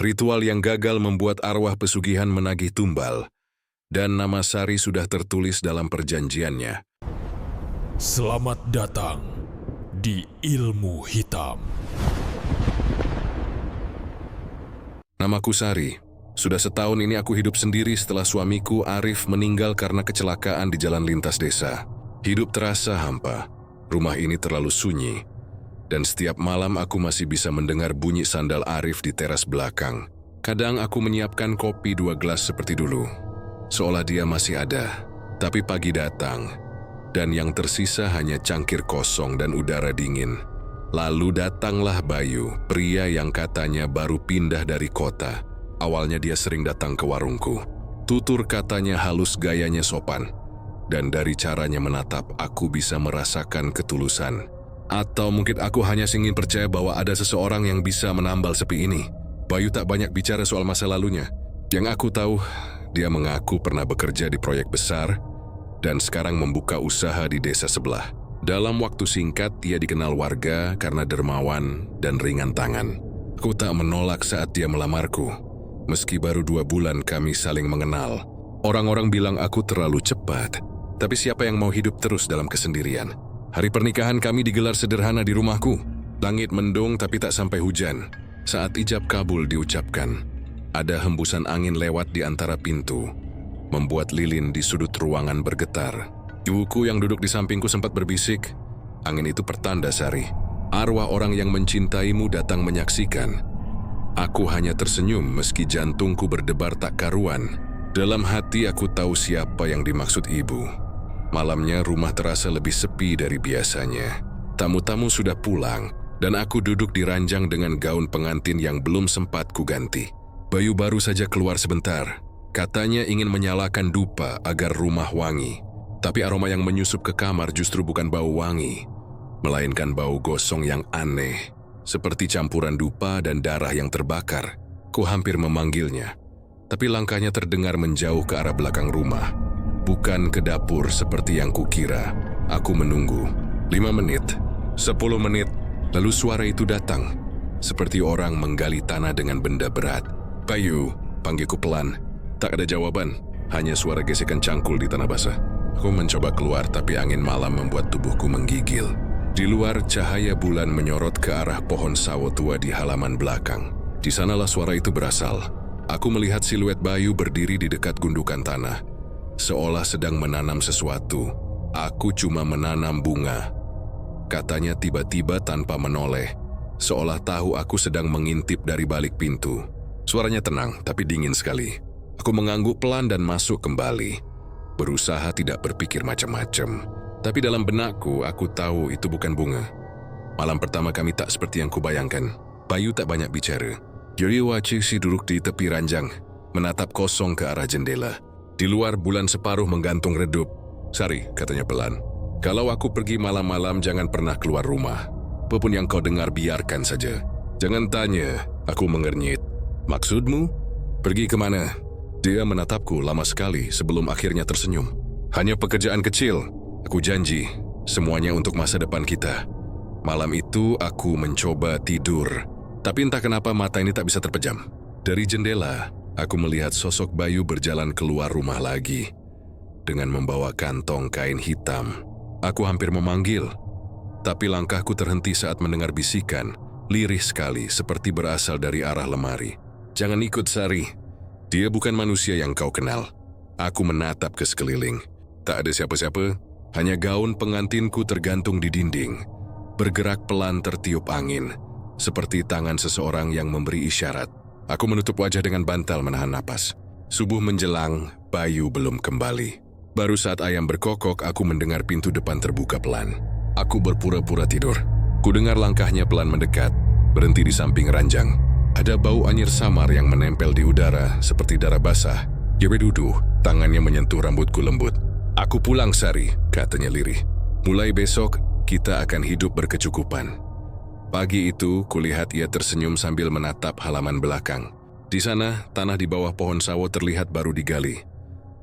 Ritual yang gagal membuat arwah pesugihan menagih tumbal, dan nama Sari sudah tertulis dalam perjanjiannya. Selamat datang di Ilmu Hitam. Namaku Sari. Sudah setahun ini aku hidup sendiri setelah suamiku Arif meninggal karena kecelakaan di jalan lintas desa. Hidup terasa hampa. Rumah ini terlalu sunyi. Dan setiap malam aku masih bisa mendengar bunyi sandal Arif di teras belakang. Kadang aku menyiapkan kopi 2 gelas seperti dulu. Seolah dia masih ada. Tapi pagi datang. Dan yang tersisa hanya cangkir kosong dan udara dingin. Lalu datanglah Bayu, pria yang katanya baru pindah dari kota. Awalnya dia sering datang ke warungku. Tutur katanya halus, gayanya sopan. Dan dari caranya menatap, aku bisa merasakan ketulusan. Atau mungkin aku hanya ingin percaya bahwa ada seseorang yang bisa menambal sepi ini. Bayu tak banyak bicara soal masa lalunya. Yang aku tahu, dia mengaku pernah bekerja di proyek besar dan sekarang membuka usaha di desa sebelah. Dalam waktu singkat, dia dikenal warga karena dermawan dan ringan tangan. Aku tak menolak saat dia melamarku. Meski baru 2 bulan kami saling mengenal. Orang-orang bilang aku terlalu cepat. Tapi siapa yang mau hidup terus dalam kesendirian? Hari pernikahan kami digelar sederhana di rumahku. Langit mendung tapi tak sampai hujan. Saat ijab kabul diucapkan, ada hembusan angin lewat di antara pintu, membuat lilin di sudut ruangan bergetar. Ibuku yang duduk di sampingku sempat berbisik, "Angin itu pertanda, Sari. Arwah orang yang mencintaimu datang menyaksikan." Aku hanya tersenyum meski jantungku berdebar tak karuan. Dalam hati aku tahu siapa yang dimaksud ibu. Malamnya rumah terasa lebih sepi dari biasanya. Tamu-tamu sudah pulang, dan aku duduk di ranjang dengan gaun pengantin yang belum sempat kuganti. Bayu baru saja keluar sebentar. Katanya ingin menyalakan dupa agar rumah wangi. Tapi aroma yang menyusup ke kamar justru bukan bau wangi, melainkan bau gosong yang aneh. Seperti campuran dupa dan darah yang terbakar. Ku hampir memanggilnya, tapi langkahnya terdengar menjauh ke arah belakang rumah. Bukan ke dapur seperti yang kukira. Aku menunggu. 5 menit, 10 menit, lalu suara itu datang. Seperti orang menggali tanah dengan benda berat. "Bayu," panggilku pelan. Tak ada jawaban, hanya suara gesekan cangkul di tanah basah. Aku mencoba keluar, tapi angin malam membuat tubuhku menggigil. Di luar, cahaya bulan menyorot ke arah pohon sawo tua di halaman belakang. Di sanalah suara itu berasal. Aku melihat siluet Bayu berdiri di dekat gundukan tanah, seolah sedang menanam sesuatu. "Aku cuma menanam bunga," katanya tiba-tiba tanpa menoleh, seolah tahu aku sedang mengintip dari balik pintu. Suaranya tenang, tapi dingin sekali. Aku mengangguk pelan dan masuk kembali, berusaha tidak berpikir macam-macam. Tapi dalam benakku, aku tahu itu bukan bunga. Malam pertama kami tak seperti yang kubayangkan. Bayu tak banyak bicara. Yuri Wachisi duduk di tepi ranjang, menatap kosong ke arah jendela. Di luar, bulan separuh menggantung redup. "Sari," katanya pelan, "kalau aku pergi malam-malam jangan pernah keluar rumah. Apapun yang kau dengar biarkan saja. Jangan tanya." Aku mengernyit. "Maksudmu? Pergi kemana?" Dia menatapku lama sekali sebelum akhirnya tersenyum. "Hanya pekerjaan kecil. Aku janji, semuanya untuk masa depan kita." Malam itu aku mencoba tidur, tapi entah kenapa mata ini tak bisa terpejam. Dari jendela, aku melihat sosok Bayu berjalan keluar rumah lagi, dengan membawa kantong kain hitam. Aku hampir memanggil, tapi langkahku terhenti saat mendengar bisikan, lirih sekali seperti berasal dari arah lemari. "Jangan ikut, Sari. Dia bukan manusia yang kau kenal." Aku menatap ke sekeliling. Tak ada siapa-siapa. Hanya gaun pengantinku tergantung di dinding. Bergerak pelan tertiup angin, seperti tangan seseorang yang memberi isyarat. Aku menutup wajah dengan bantal menahan napas. Subuh menjelang, Bayu belum kembali. Baru saat ayam berkokok, aku mendengar pintu depan terbuka pelan. Aku berpura-pura tidur. Kudengar langkahnya pelan mendekat, berhenti di samping ranjang. Ada bau anyir samar yang menempel di udara seperti darah basah. Dia duduk, tangannya menyentuh rambutku lembut. "Aku pulang, Sari," katanya lirih. "Mulai besok, kita akan hidup berkecukupan." Pagi itu, kulihat ia tersenyum sambil menatap halaman belakang. Di sana, tanah di bawah pohon sawo terlihat baru digali.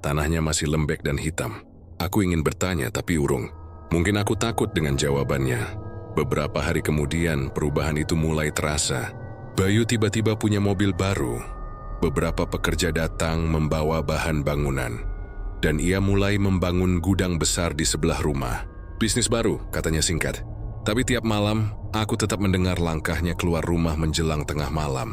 Tanahnya masih lembek dan hitam. Aku ingin bertanya, tapi urung. Mungkin aku takut dengan jawabannya. Beberapa hari kemudian, perubahan itu mulai terasa. Bayu tiba-tiba punya mobil baru. Beberapa pekerja datang membawa bahan bangunan. Dan ia mulai membangun gudang besar di sebelah rumah. Bisnis baru, katanya singkat. Tapi tiap malam, aku tetap mendengar langkahnya keluar rumah menjelang tengah malam.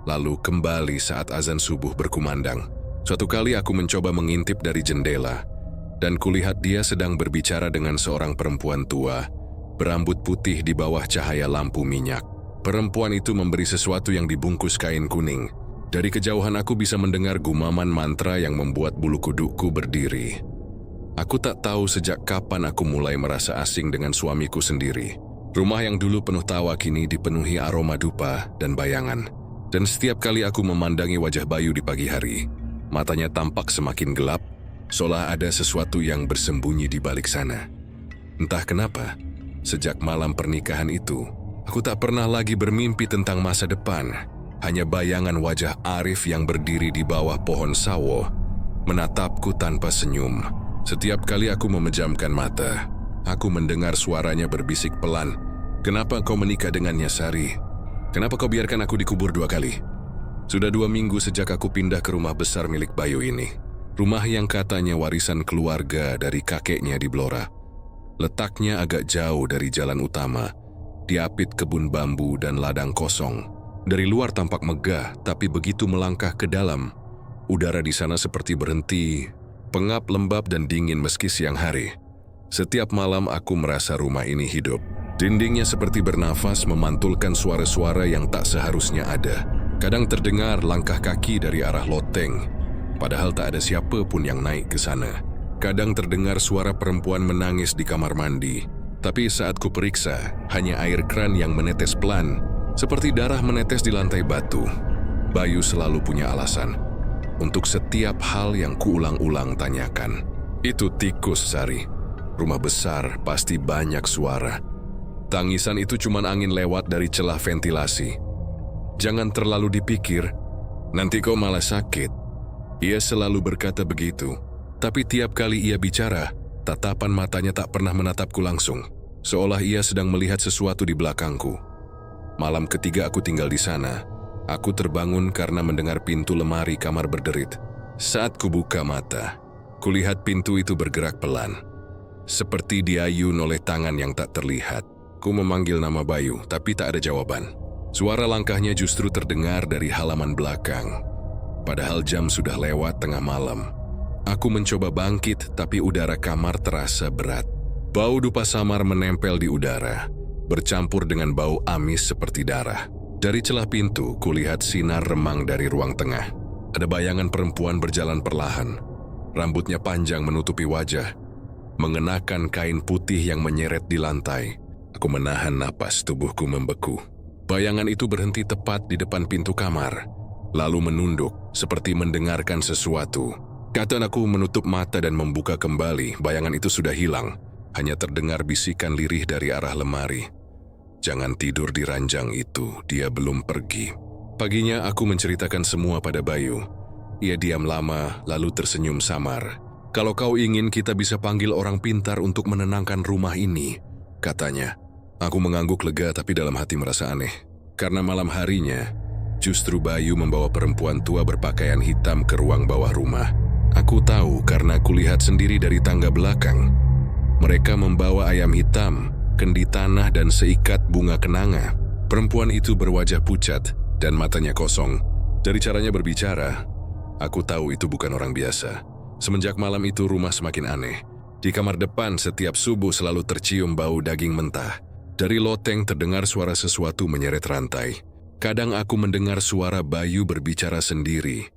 Lalu kembali saat azan subuh berkumandang. Suatu kali aku mencoba mengintip dari jendela. Dan kulihat dia sedang berbicara dengan seorang perempuan tua, berambut putih di bawah cahaya lampu minyak. Perempuan itu memberi sesuatu yang dibungkus kain kuning. Dari kejauhan aku bisa mendengar gumaman mantra yang membuat bulu kudukku berdiri. Aku tak tahu sejak kapan aku mulai merasa asing dengan suamiku sendiri. Rumah yang dulu penuh tawa kini dipenuhi aroma dupa dan bayangan. Dan setiap kali aku memandangi wajah Bayu di pagi hari, matanya tampak semakin gelap, seolah ada sesuatu yang bersembunyi di balik sana. Entah kenapa, sejak malam pernikahan itu, aku tak pernah lagi bermimpi tentang masa depan. Hanya bayangan wajah Arif yang berdiri di bawah pohon sawo, menatapku tanpa senyum. Setiap kali aku memejamkan mata, aku mendengar suaranya berbisik pelan. "Kenapa kau menikah dengannya, Sari? Kenapa kau biarkan aku dikubur 2 kali?" Sudah 2 minggu sejak aku pindah ke rumah besar milik Bayu ini. Rumah yang katanya warisan keluarga dari kakeknya di Blora. Letaknya agak jauh dari jalan utama, diapit kebun bambu dan ladang kosong. Dari luar tampak megah, tapi begitu melangkah ke dalam, udara di sana seperti berhenti, pengap, lembab dan dingin meski siang hari. Setiap malam aku merasa rumah ini hidup. Dindingnya seperti bernafas memantulkan suara-suara yang tak seharusnya ada. Kadang terdengar langkah kaki dari arah loteng, padahal tak ada siapa pun yang naik ke sana. Kadang terdengar suara perempuan menangis di kamar mandi, tapi saat kuperiksa, hanya air kran yang menetes pelan, seperti darah menetes di lantai batu. Bayu selalu punya alasan untuk setiap hal yang kuulang-ulang tanyakan. Itu tikus, Sari. Rumah besar pasti banyak suara. Tangisan itu cuma angin lewat dari celah ventilasi. Jangan terlalu dipikir, nanti kau malah sakit. Ia selalu berkata begitu, tapi tiap kali ia bicara, tatapan matanya tak pernah menatapku langsung, seolah ia sedang melihat sesuatu di belakangku. Malam ketiga aku tinggal di sana, aku terbangun karena mendengar pintu lemari kamar berderit. Saat kubuka mata, kulihat pintu itu bergerak pelan, seperti diayun oleh tangan yang tak terlihat. Ku memanggil nama Bayu, tapi tak ada jawaban. Suara langkahnya justru terdengar dari halaman belakang. Padahal jam sudah lewat tengah malam. Aku mencoba bangkit, tapi udara kamar terasa berat. Bau dupa samar menempel di udara, bercampur dengan bau amis seperti darah. Dari celah pintu, kulihat sinar remang dari ruang tengah. Ada bayangan perempuan berjalan perlahan. Rambutnya panjang menutupi wajah, mengenakan kain putih yang menyeret di lantai. Aku menahan napas, tubuhku membeku. Bayangan itu berhenti tepat di depan pintu kamar, lalu menunduk seperti mendengarkan sesuatu. Kapan aku menutup mata dan membuka kembali, bayangan itu sudah hilang. Hanya terdengar bisikan lirih dari arah lemari. Jangan tidur di ranjang itu, dia belum pergi. Paginya aku menceritakan semua pada Bayu. Ia diam lama, lalu tersenyum samar. "Kalau kau ingin, kita bisa panggil orang pintar untuk menenangkan rumah ini," katanya. Aku mengangguk lega, tapi dalam hati merasa aneh. Karena malam harinya, justru Bayu membawa perempuan tua berpakaian hitam ke ruang bawah rumah. Aku tahu karena kulihat sendiri dari tangga belakang. Mereka membawa ayam hitam, kendi tanah dan seikat bunga kenanga. Perempuan itu berwajah pucat dan matanya kosong. Dari caranya berbicara, aku tahu itu bukan orang biasa. Semenjak malam itu rumah semakin aneh. Di kamar depan setiap subuh selalu tercium bau daging mentah. Dari loteng terdengar suara sesuatu menyeret rantai. Kadang aku mendengar suara Bayu berbicara sendiri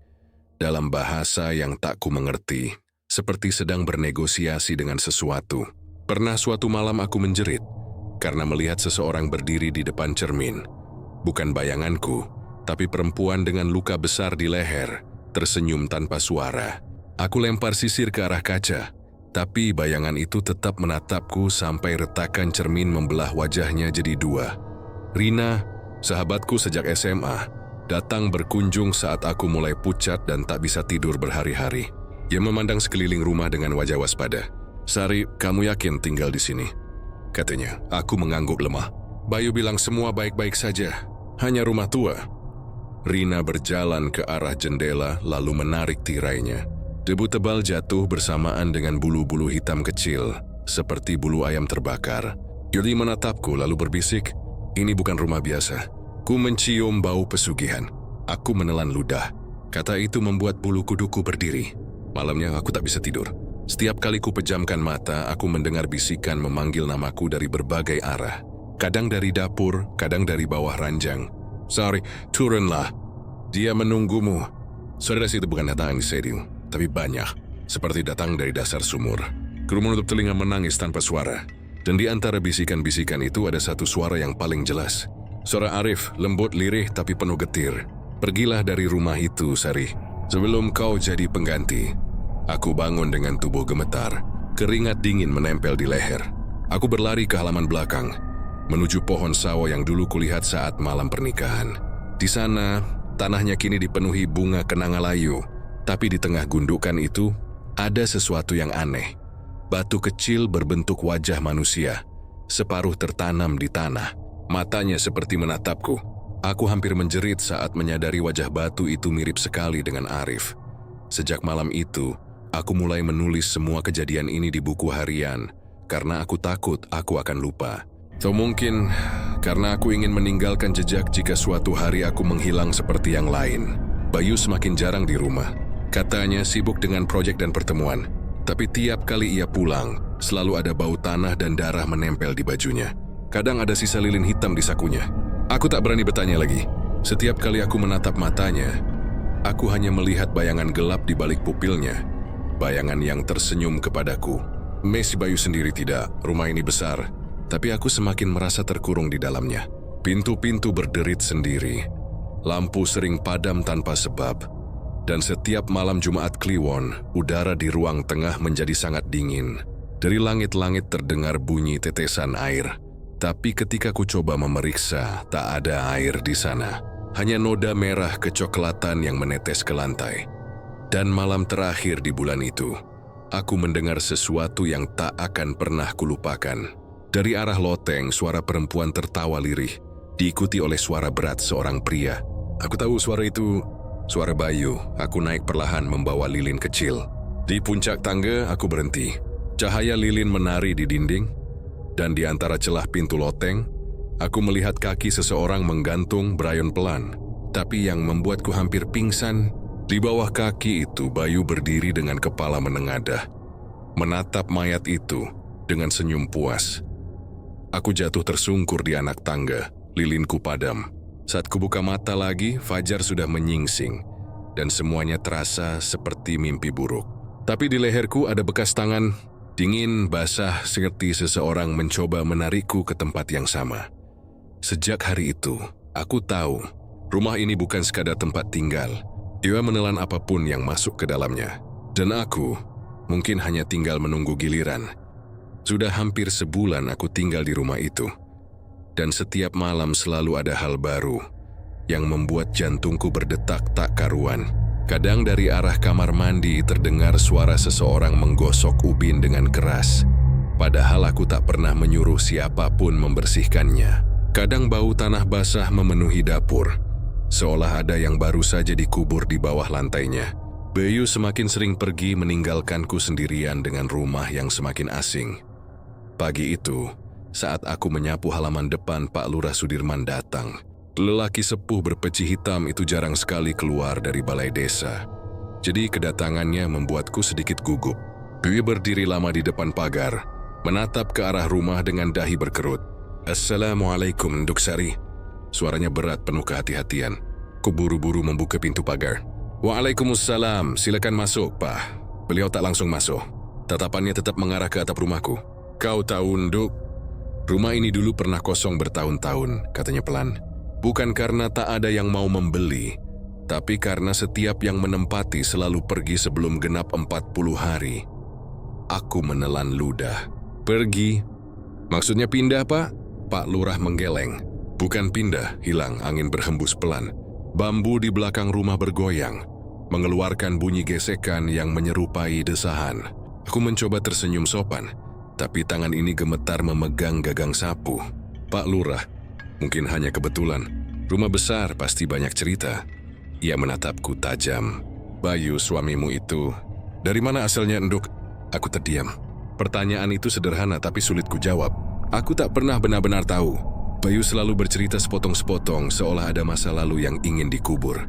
dalam bahasa yang tak ku mengerti, seperti sedang bernegosiasi dengan sesuatu. Pernah suatu malam aku menjerit karena melihat seseorang berdiri di depan cermin. Bukan bayanganku, tapi perempuan dengan luka besar di leher, tersenyum tanpa suara. Aku lempar sisir ke arah kaca, tapi bayangan itu tetap menatapku sampai retakan cermin membelah wajahnya jadi 2. Rina, sahabatku sejak SMA, datang berkunjung saat aku mulai pucat dan tak bisa tidur berhari-hari. Ia memandang sekeliling rumah dengan wajah waspada. "Sari, kamu yakin tinggal di sini?" katanya. Aku mengangguk lemah. Bayu bilang semua baik-baik saja. Hanya rumah tua. Rina berjalan ke arah jendela lalu menarik tirainya. Debu tebal jatuh bersamaan dengan bulu-bulu hitam kecil, seperti bulu ayam terbakar. Yuli menatapku lalu berbisik, "Ini bukan rumah biasa." Ku mencium bau pesugihan. Aku menelan ludah. Kata itu membuat bulu kuduku berdiri. Malamnya aku tak bisa tidur. Setiap kali ku pejamkan mata, aku mendengar bisikan memanggil namaku dari berbagai arah. Kadang dari dapur, kadang dari bawah ranjang. "Sorry, turunlah. Dia menunggumu." Saudara itu bukan datang serius, tapi banyak. Seperti datang dari dasar sumur. Ku menutup telinga menangis tanpa suara. Dan di antara bisikan-bisikan itu ada satu suara yang paling jelas. Suara Arif, lembut lirih tapi penuh getir. "Pergilah dari rumah itu, Sari. Sebelum kau jadi pengganti." Aku bangun dengan tubuh gemetar. Keringat dingin menempel di leher. Aku berlari ke halaman belakang, menuju pohon sawo yang dulu kulihat saat malam pernikahan. Di sana, tanahnya kini dipenuhi bunga kenanga layu. Tapi di tengah gundukan itu, ada sesuatu yang aneh. Batu kecil berbentuk wajah manusia, separuh tertanam di tanah. Matanya seperti menatapku. Aku hampir menjerit saat menyadari wajah batu itu mirip sekali dengan Arif. Sejak malam itu, aku mulai menulis semua kejadian ini di buku harian, karena aku takut aku akan lupa. Atau mungkin karena aku ingin meninggalkan jejak jika suatu hari aku menghilang seperti yang lain. Bayu semakin jarang di rumah. Katanya sibuk dengan proyek dan pertemuan. Tapi tiap kali ia pulang, selalu ada bau tanah dan darah menempel di bajunya. Kadang ada sisa lilin hitam di sakunya. Aku tak berani bertanya lagi. Setiap kali aku menatap matanya, aku hanya melihat bayangan gelap di balik pupilnya. Bayangan yang tersenyum kepadaku. Messi Bayu sendiri tidak, rumah ini besar. Tapi aku semakin merasa terkurung di dalamnya. Pintu-pintu berderit sendiri. Lampu sering padam tanpa sebab. Dan setiap malam Jumat Kliwon, udara di ruang tengah menjadi sangat dingin. Dari langit-langit terdengar bunyi tetesan air. Tapi ketika ku coba memeriksa, tak ada air di sana. Hanya noda merah kecoklatan yang menetes ke lantai. Dan malam terakhir di bulan itu, aku mendengar sesuatu yang tak akan pernah kulupakan. Dari arah loteng, suara perempuan tertawa lirih, diikuti oleh suara berat seorang pria. Aku tahu suara itu, suara Bayu. Aku naik perlahan membawa lilin kecil. Di puncak tangga, aku berhenti. Cahaya lilin menari di dinding. Dan di antara celah pintu loteng, aku melihat kaki seseorang menggantung berayon pelan. Tapi yang membuatku hampir pingsan, di bawah kaki itu Bayu berdiri dengan kepala menengadah, menatap mayat itu dengan senyum puas. Aku jatuh tersungkur di anak tangga, lilinku padam. Saat kubuka mata lagi, fajar sudah menyingsing, dan semuanya terasa seperti mimpi buruk. Tapi di leherku ada bekas tangan, dingin, basah, seperti seseorang mencoba menarikku ke tempat yang sama. Sejak hari itu, aku tahu, rumah ini bukan sekadar tempat tinggal. Ia menelan apapun yang masuk ke dalamnya. Dan aku, mungkin hanya tinggal menunggu giliran. Sudah hampir sebulan aku tinggal di rumah itu. Dan setiap malam selalu ada hal baru, yang membuat jantungku berdetak tak karuan. Kadang dari arah kamar mandi terdengar suara seseorang menggosok ubin dengan keras. Padahal aku tak pernah menyuruh siapapun membersihkannya. Kadang bau tanah basah memenuhi dapur, seolah ada yang baru saja dikubur di bawah lantainya. Bayu semakin sering pergi meninggalkanku sendirian dengan rumah yang semakin asing. Pagi itu, saat aku menyapu halaman depan, Pak Lurah Sudirman datang. Lelaki sepuh berpeci hitam itu jarang sekali keluar dari balai desa. Jadi kedatangannya membuatku sedikit gugup. Bayu berdiri lama di depan pagar, menatap ke arah rumah dengan dahi berkerut. "Assalamualaikum, Nduk Sari." Suaranya berat penuh kehati-hatian. Ku buru-buru membuka pintu pagar. "Waalaikumsalam, silakan masuk, Pak." Beliau tak langsung masuk. Tatapannya tetap mengarah ke atap rumahku. "Kau tahu, Nduk, rumah ini dulu pernah kosong bertahun-tahun," katanya pelan. "Bukan karena tak ada yang mau membeli, tapi karena setiap yang menempati selalu pergi sebelum genap 40 hari. Aku menelan ludah. "Pergi? Maksudnya pindah, Pak?" Pak Lurah menggeleng. "Bukan pindah, hilang." Angin berhembus pelan. Bambu di belakang rumah bergoyang, mengeluarkan bunyi gesekan yang menyerupai desahan. Aku mencoba tersenyum sopan, tapi tangan ini gemetar memegang gagang sapu. "Pak Lurah, mungkin hanya kebetulan. Rumah besar pasti banyak cerita. Ia menatapku tajam. Bayu, suamimu itu, dari mana asalnya, Enduk? Aku terdiam. Pertanyaan itu sederhana tapi sulit ku jawab. Aku tak pernah benar-benar tahu. Bayu selalu bercerita sepotong-sepotong seolah ada masa lalu yang ingin dikubur.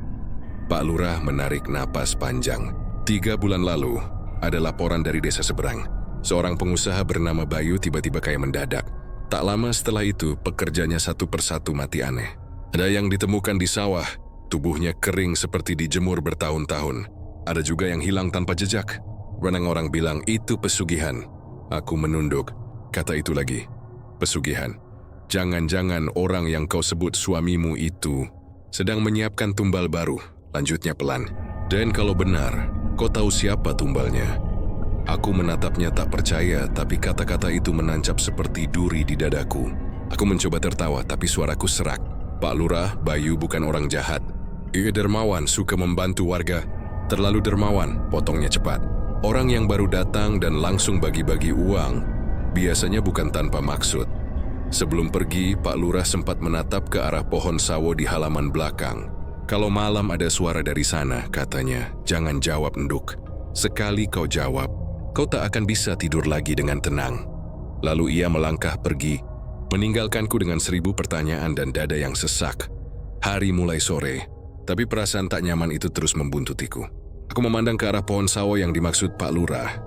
Pak Lurah menarik napas panjang. 3 bulan lalu, ada laporan dari desa seberang. Seorang pengusaha bernama Bayu tiba-tiba kayak mendadak. Tak lama setelah itu, pekerjanya satu persatu mati aneh. Ada yang ditemukan di sawah, tubuhnya kering seperti dijemur bertahun-tahun. Ada juga yang hilang tanpa jejak. Orang bilang itu pesugihan. Aku menunduk. Kata itu lagi, pesugihan. Jangan-jangan orang yang kau sebut suamimu itu sedang menyiapkan tumbal baru. Lanjutnya pelan. Dan kalau benar, kau tahu siapa tumbalnya? Aku menatapnya tak percaya, tapi kata-kata itu menancap seperti duri di dadaku. Aku mencoba tertawa, tapi suaraku serak. Pak Lurah, Bayu bukan orang jahat. Ia dermawan, suka membantu warga. Terlalu dermawan, potongnya cepat. Orang yang baru datang dan langsung bagi-bagi uang, biasanya bukan tanpa maksud. Sebelum pergi, Pak Lurah sempat menatap ke arah pohon sawo di halaman belakang. Kalau malam ada suara dari sana, katanya, jangan jawab, Enduk. Sekali kau jawab, kau tak akan bisa tidur lagi dengan tenang. Lalu ia melangkah pergi, meninggalkanku dengan 1000 pertanyaan dan dada yang sesak. Hari mulai sore, tapi perasaan tak nyaman itu terus membuntutiku. Aku memandang ke arah pohon sawo yang dimaksud Pak Lurah.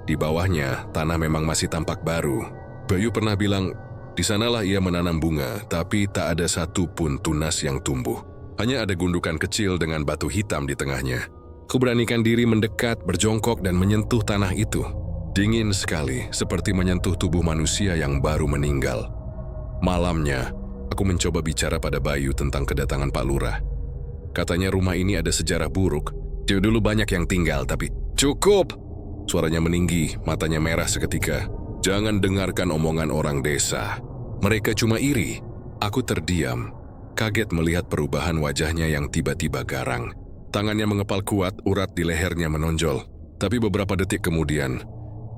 Di bawahnya, tanah memang masih tampak baru. Bayu pernah bilang, di sanalah ia menanam bunga, tapi tak ada satu pun tunas yang tumbuh. Hanya ada gundukan kecil dengan batu hitam di tengahnya. Aku beranikan diri mendekat, berjongkok dan menyentuh tanah itu. Dingin sekali, seperti menyentuh tubuh manusia yang baru meninggal. Malamnya, aku mencoba bicara pada Bayu tentang kedatangan Pak Lurah. Katanya rumah ini ada sejarah buruk. Dia dulu banyak yang tinggal, tapi cukup! Suaranya meninggi, matanya merah seketika. Jangan dengarkan omongan orang desa. Mereka cuma iri. Aku terdiam, kaget melihat perubahan wajahnya yang tiba-tiba garang. Tangannya mengepal kuat, urat di lehernya menonjol. Tapi beberapa detik kemudian,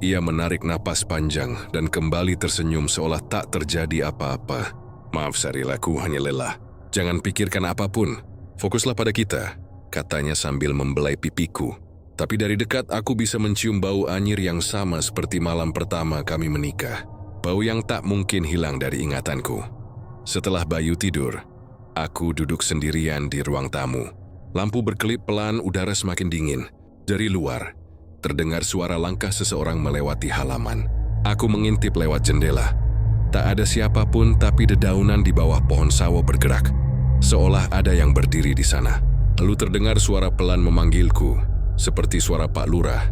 ia menarik napas panjang dan kembali tersenyum seolah tak terjadi apa-apa. Maaf Saril, aku hanya lelah. Jangan pikirkan apapun. Fokuslah pada kita, katanya sambil membelai pipiku. Tapi dari dekat aku bisa mencium bau anyir yang sama seperti malam pertama kami menikah. Bau yang tak mungkin hilang dari ingatanku. Setelah Bayu tidur, aku duduk sendirian di ruang tamu. Lampu berkelip pelan, udara semakin dingin. Dari luar, terdengar suara langkah seseorang melewati halaman. Aku mengintip lewat jendela. Tak ada siapapun, tapi dedaunan di bawah pohon sawo bergerak. Seolah ada yang berdiri di sana. Lalu terdengar suara pelan memanggilku, seperti suara Pak Lurah,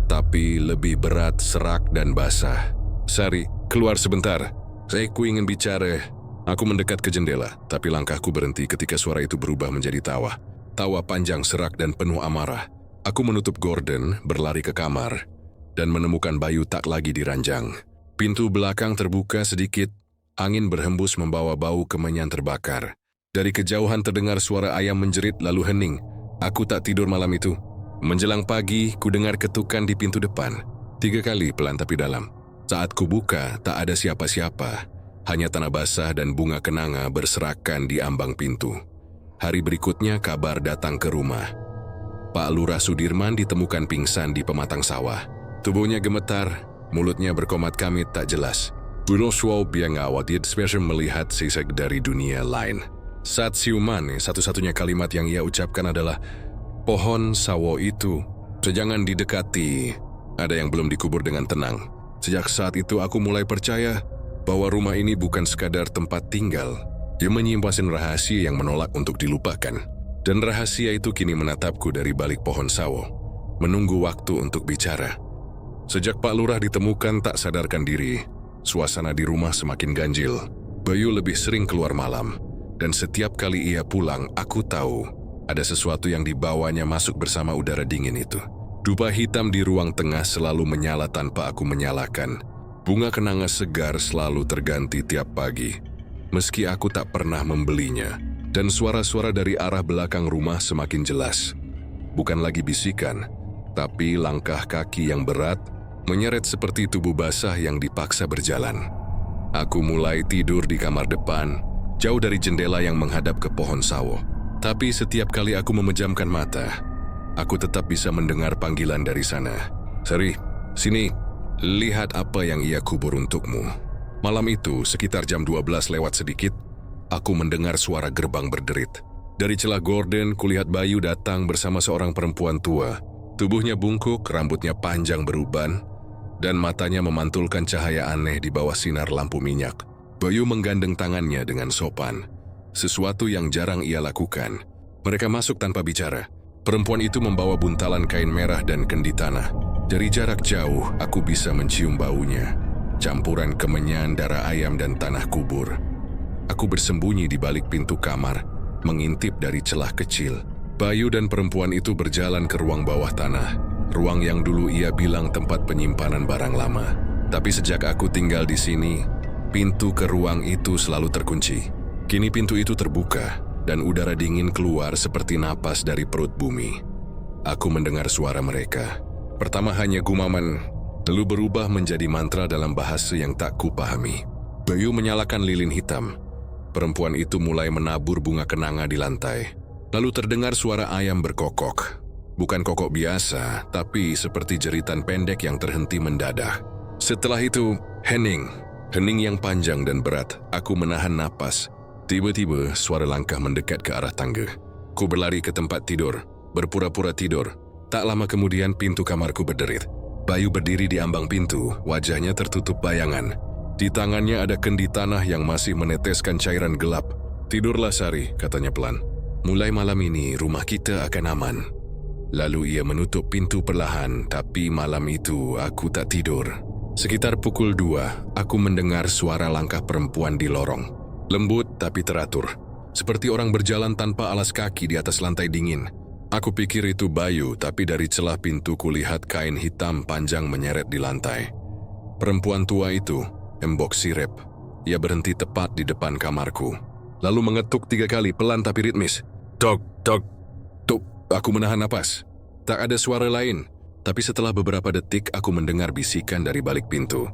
tapi lebih berat, serak dan basah. Sari, keluar sebentar. Ku ingin bicara. Aku mendekat ke jendela, tapi langkahku berhenti ketika suara itu berubah menjadi tawa. Tawa panjang, serak dan penuh amarah. Aku menutup gorden, berlari ke kamar, dan menemukan Bayu tak lagi di ranjang. Pintu belakang terbuka sedikit, angin berhembus membawa bau kemenyan terbakar. Dari kejauhan terdengar suara ayam menjerit lalu hening. Aku tak tidur malam itu. Menjelang pagi, ku dengar ketukan di pintu depan. 3 kali pelan tapi dalam. Saat ku buka, tak ada siapa-siapa. Hanya tanah basah dan bunga kenanga berserakan di ambang pintu. Hari berikutnya kabar datang ke rumah. Pak Lurah Sudirman ditemukan pingsan di pematang sawah. Tubuhnya gemetar, mulutnya berkomat kamit tak jelas. Buruh Suau Biangawadid spesial melihat sisa dari dunia lain. Saat siuman, satu-satunya kalimat yang ia ucapkan adalah, pohon sawo itu, sejangan didekati. Ada yang belum dikubur dengan tenang. Sejak saat itu aku mulai percaya bahwa rumah ini bukan sekadar tempat tinggal. Dia menyimpan rahasia yang menolak untuk dilupakan. Dan rahasia itu kini menatapku dari balik pohon sawo, menunggu waktu untuk bicara. Sejak Pak Lurah ditemukan tak sadarkan diri, suasana di rumah semakin ganjil. Bayu lebih sering keluar malam. Dan setiap kali ia pulang, aku tahu ada sesuatu yang dibawanya masuk bersama udara dingin itu. Dupa hitam di ruang tengah selalu menyala tanpa aku menyalakan. Bunga kenanga segar selalu terganti tiap pagi, meski aku tak pernah membelinya. Dan suara-suara dari arah belakang rumah semakin jelas. Bukan lagi bisikan, tapi langkah kaki yang berat menyeret seperti tubuh basah yang dipaksa berjalan. Aku mulai tidur di kamar depan, jauh dari jendela yang menghadap ke pohon sawo. Tapi setiap kali aku memejamkan mata, aku tetap bisa mendengar panggilan dari sana. Sari, sini, lihat apa yang ia kubur untukmu. Malam itu, sekitar jam 12 lewat sedikit, aku mendengar suara gerbang berderit. Dari celah gorden, kulihat Bayu datang bersama seorang perempuan tua. Tubuhnya bungkuk, rambutnya panjang beruban, dan matanya memantulkan cahaya aneh di bawah sinar lampu minyak. Bayu menggandeng tangannya dengan sopan, sesuatu yang jarang ia lakukan. Mereka masuk tanpa bicara. Perempuan itu membawa buntalan kain merah dan kendi tanah. Dari jarak jauh, aku bisa mencium baunya. Campuran kemenyan, darah ayam, dan tanah kubur. Aku bersembunyi di balik pintu kamar, mengintip dari celah kecil. Bayu dan perempuan itu berjalan ke ruang bawah tanah. Ruang yang dulu ia bilang tempat penyimpanan barang lama. Tapi sejak aku tinggal di sini, pintu ke ruang itu selalu terkunci. Kini pintu itu terbuka, dan udara dingin keluar seperti napas dari perut bumi. Aku mendengar suara mereka. Pertama hanya gumaman, lalu berubah menjadi mantra dalam bahasa yang tak kupahami. Bayu menyalakan lilin hitam. Perempuan itu mulai menabur bunga kenanga di lantai. Lalu terdengar suara ayam berkokok. Bukan kokok biasa, tapi seperti jeritan pendek yang terhenti mendadak. Setelah itu, hening yang panjang dan berat. Aku menahan napas. Tiba-tiba, suara langkah mendekat ke arah tangga. Ku berlari ke tempat tidur, berpura-pura tidur. Tak lama kemudian pintu kamarku berderit. Bayu berdiri di ambang pintu, wajahnya tertutup bayangan. Di tangannya ada kendi tanah yang masih meneteskan cairan gelap. "Tidurlah Sari," katanya pelan. "Mulai malam ini rumah kita akan aman." Lalu ia menutup pintu perlahan, tapi malam itu aku tak tidur. Sekitar pukul 2, aku mendengar suara langkah perempuan di lorong. Lembut tapi teratur, seperti orang berjalan tanpa alas kaki di atas lantai dingin. Aku pikir itu Bayu, tapi dari celah pintu kulihat kain hitam panjang menyeret di lantai. Perempuan tua itu, Embok Sirep. Ia berhenti tepat di depan kamarku. Lalu mengetuk 3 kali, pelan tapi ritmis. Tok, tok, tok. Aku menahan napas. Tak ada suara lain, tapi setelah beberapa detik aku mendengar bisikan dari balik pintu.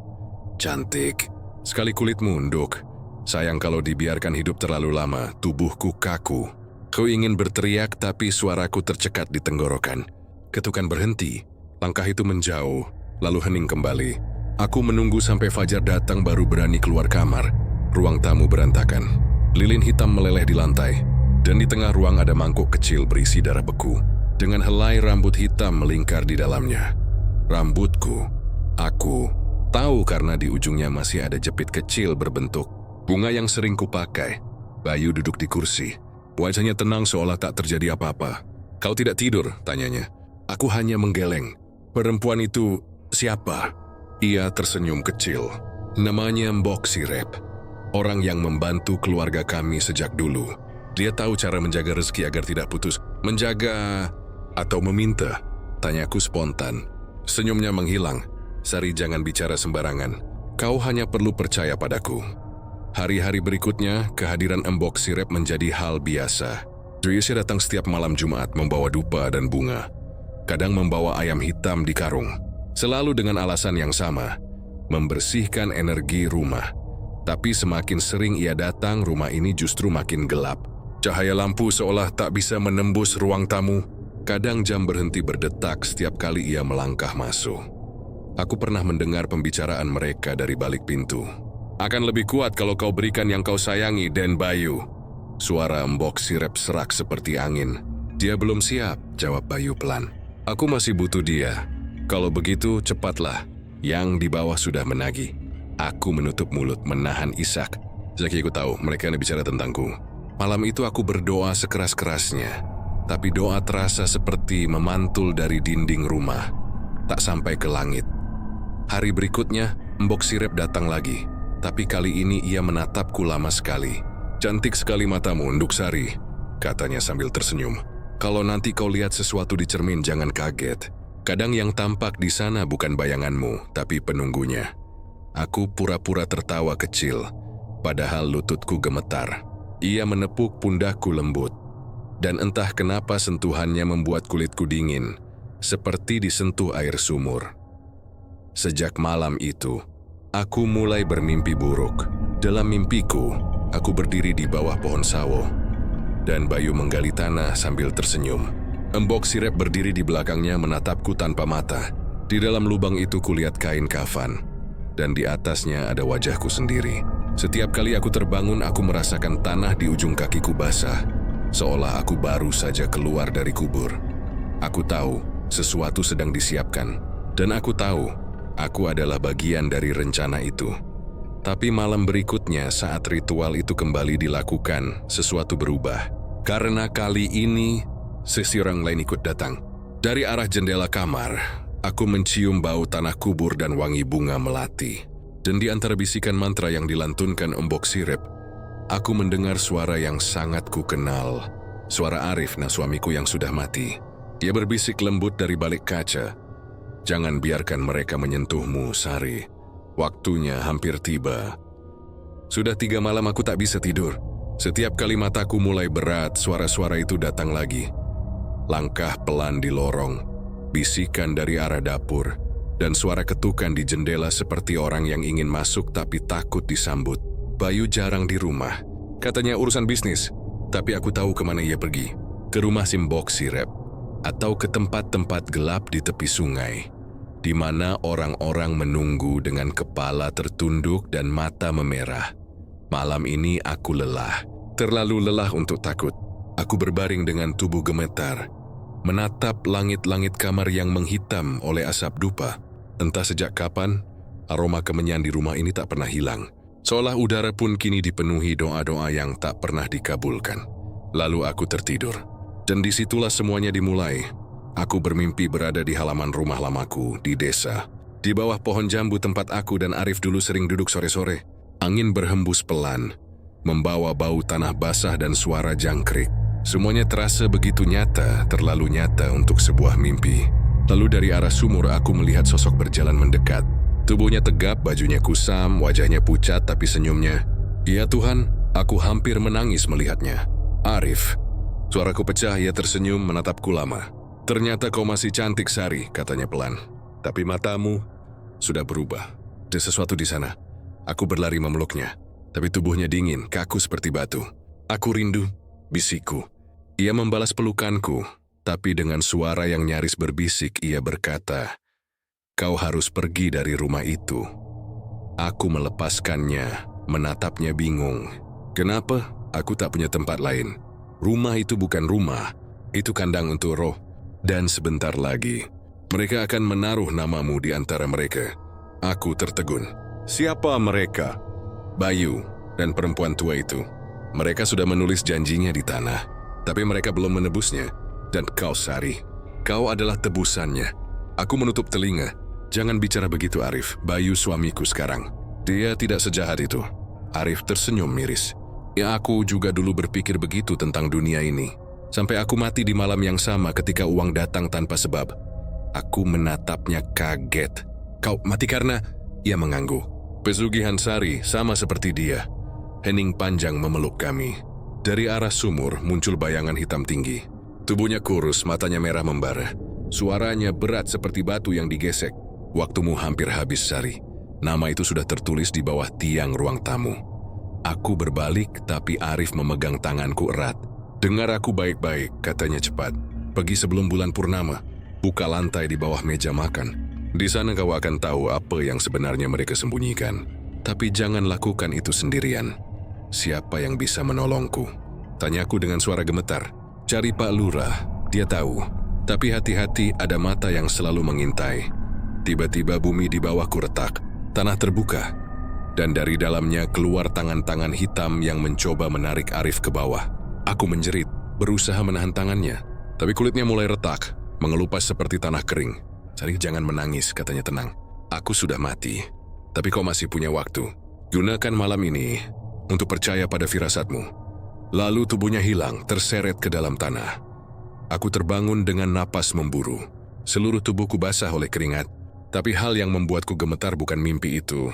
"Cantik, sekali kulitmu, Nduk. Sayang kalau dibiarkan hidup terlalu lama, tubuhku kaku." Ku ingin berteriak tapi suaraku tercekat di tenggorokan. Ketukan berhenti, langkah itu menjauh, lalu hening kembali. Aku menunggu sampai fajar datang baru berani keluar kamar. Ruang tamu berantakan. Lilin hitam meleleh di lantai, dan di tengah ruang ada mangkuk kecil berisi darah beku, dengan helai rambut hitam melingkar di dalamnya. Rambutku, aku tahu karena di ujungnya masih ada jepit kecil berbentuk bunga yang sering kupakai. Bayu duduk di kursi. Wajahnya tenang seolah tak terjadi apa-apa. "Kau tidak tidur?" tanyanya. Aku hanya menggeleng. "Perempuan itu siapa?" Ia tersenyum kecil. "Namanya Mbok Sirep. Orang yang membantu keluarga kami sejak dulu. Dia tahu cara menjaga rezeki agar tidak putus." "Menjaga atau meminta?" tanyaku spontan. Senyumnya menghilang. "Sari, jangan bicara sembarangan. Kau hanya perlu percaya padaku." Hari-hari berikutnya, kehadiran Embok Sirep menjadi hal biasa. Duyesya datang setiap malam Jumat membawa dupa dan bunga. Kadang membawa ayam hitam di karung. Selalu dengan alasan yang sama, membersihkan energi rumah. Tapi semakin sering ia datang, rumah ini justru makin gelap. Cahaya lampu seolah tak bisa menembus ruang tamu. Kadang jam berhenti berdetak setiap kali ia melangkah masuk. Aku pernah mendengar pembicaraan mereka dari balik pintu. "Akan lebih kuat kalau kau berikan yang kau sayangi, Den Bayu." Suara Mbok Sirep serak seperti angin. "Dia belum siap," jawab Bayu pelan. "Aku masih butuh dia. Kalau begitu, cepatlah. Yang di bawah sudah menagih." Aku menutup mulut, menahan isak. Zaki, aku tahu mereka bicara tentangku. Malam itu aku berdoa sekeras-kerasnya. Tapi doa terasa seperti memantul dari dinding rumah. Tak sampai ke langit. Hari berikutnya, Mbok Sirep datang lagi. Tapi kali ini ia menatapku lama sekali. "Cantik sekali matamu, Nduk Sari," katanya sambil tersenyum. "Kalau nanti kau lihat sesuatu di cermin, jangan kaget. Kadang yang tampak di sana bukan bayanganmu, tapi penunggunya." Aku pura-pura tertawa kecil, padahal lututku gemetar. Ia menepuk pundakku lembut. Dan entah kenapa sentuhannya membuat kulitku dingin, seperti disentuh air sumur. Sejak malam itu, aku mulai bermimpi buruk. Dalam mimpiku, aku berdiri di bawah pohon sawo, dan Bayu menggali tanah sambil tersenyum. Embok Sirep berdiri di belakangnya menatapku tanpa mata. Di dalam lubang itu kulihat kain kafan, dan di atasnya ada wajahku sendiri. Setiap kali aku terbangun, aku merasakan tanah di ujung kakiku basah, seolah aku baru saja keluar dari kubur. Aku tahu sesuatu sedang disiapkan, dan aku tahu aku adalah bagian dari rencana itu. Tapi malam berikutnya saat ritual itu kembali dilakukan, sesuatu berubah. Karena kali ini, seseorang lain ikut datang. Dari arah jendela kamar, aku mencium bau tanah kubur dan wangi bunga melati. Dan di antara bisikan mantra yang dilantunkan Embok Sirep, aku mendengar suara yang sangat kukenal. Suara Arif, suamiku yang sudah mati. Dia berbisik lembut dari balik kaca. Jangan biarkan mereka menyentuhmu, Sari. Waktunya hampir tiba. Sudah 3 malam aku tak bisa tidur. Setiap kali mataku mulai berat, suara-suara itu datang lagi. Langkah pelan di lorong, bisikan dari arah dapur, dan suara ketukan di jendela seperti orang yang ingin masuk tapi takut disambut. Bayu jarang di rumah. Katanya urusan bisnis, tapi aku tahu kemana ia pergi. Ke rumah Embok Sirep, atau ke tempat-tempat gelap di tepi sungai, di mana orang-orang menunggu dengan kepala tertunduk dan mata memerah. Malam ini aku lelah, terlalu lelah untuk takut. Aku berbaring dengan tubuh gemetar, menatap langit-langit kamar yang menghitam oleh asap dupa. Entah sejak kapan, aroma kemenyan di rumah ini tak pernah hilang. Seolah udara pun kini dipenuhi doa-doa yang tak pernah dikabulkan. Lalu aku tertidur, dan disitulah semuanya dimulai. Aku bermimpi berada di halaman rumah lamaku di desa. Di bawah pohon jambu tempat aku dan Arif dulu sering duduk sore-sore. Angin berhembus pelan, membawa bau tanah basah dan suara jangkrik. Semuanya terasa begitu nyata, terlalu nyata untuk sebuah mimpi. Lalu dari arah sumur aku melihat sosok berjalan mendekat. Tubuhnya tegap, bajunya kusam, wajahnya pucat tapi senyumnya. Ya Tuhan, aku hampir menangis melihatnya. Arif. Suaraku pecah, ia tersenyum menatapku lama. Ternyata kau masih cantik, Sari, katanya pelan. Tapi matamu sudah berubah. Ada sesuatu di sana. Aku berlari memeluknya, tapi tubuhnya dingin, kaku seperti batu. Aku rindu, bisikku. Ia membalas pelukanku, tapi dengan suara yang nyaris berbisik ia berkata, "Kau harus pergi dari rumah itu." Aku melepaskannya, menatapnya bingung. Kenapa? Aku tak punya tempat lain. Rumah itu bukan rumah, itu kandang untuk roh. Dan sebentar lagi, mereka akan menaruh namamu di antara mereka. Aku tertegun. Siapa mereka? Bayu dan perempuan tua itu. Mereka sudah menulis janjinya di tanah, tapi mereka belum menebusnya. Dan kau, Sari, kau adalah tebusannya. Aku menutup telinga. Jangan bicara begitu, Arif. Bayu suamiku sekarang. Dia tidak sejahat itu. Arif tersenyum miris. Ya, aku juga dulu berpikir begitu tentang dunia ini. Sampai aku mati di malam yang sama ketika uang datang tanpa sebab. Aku menatapnya kaget. Kau mati karena... Ia mengangguk. Pesugihan Sari sama seperti dia. Hening panjang memeluk kami. Dari arah sumur muncul bayangan hitam tinggi. Tubuhnya kurus, matanya merah membara. Suaranya berat seperti batu yang digesek. Waktumu hampir habis, Sari. Nama itu sudah tertulis di bawah tiang ruang tamu. Aku berbalik, tapi Arif memegang tanganku erat. Dengar aku baik-baik, katanya cepat. Pergi sebelum bulan purnama. Buka lantai di bawah meja makan. Di sana kau akan tahu apa yang sebenarnya mereka sembunyikan. Tapi jangan lakukan itu sendirian. Siapa yang bisa menolongku? Tanyaku dengan suara gemetar. Cari Pak Lurah, dia tahu. Tapi hati-hati, ada mata yang selalu mengintai. Tiba-tiba bumi di bawahku retak. Tanah terbuka. Dan dari dalamnya keluar tangan-tangan hitam yang mencoba menarik Arif ke bawah. Aku menjerit, berusaha menahan tangannya. Tapi kulitnya mulai retak, mengelupas seperti tanah kering. Sari, jangan menangis, katanya tenang. Aku sudah mati, tapi kau masih punya waktu. Gunakan malam ini untuk percaya pada firasatmu. Lalu tubuhnya hilang, terseret ke dalam tanah. Aku terbangun dengan napas memburu. Seluruh tubuhku basah oleh keringat. Tapi hal yang membuatku gemetar bukan mimpi itu,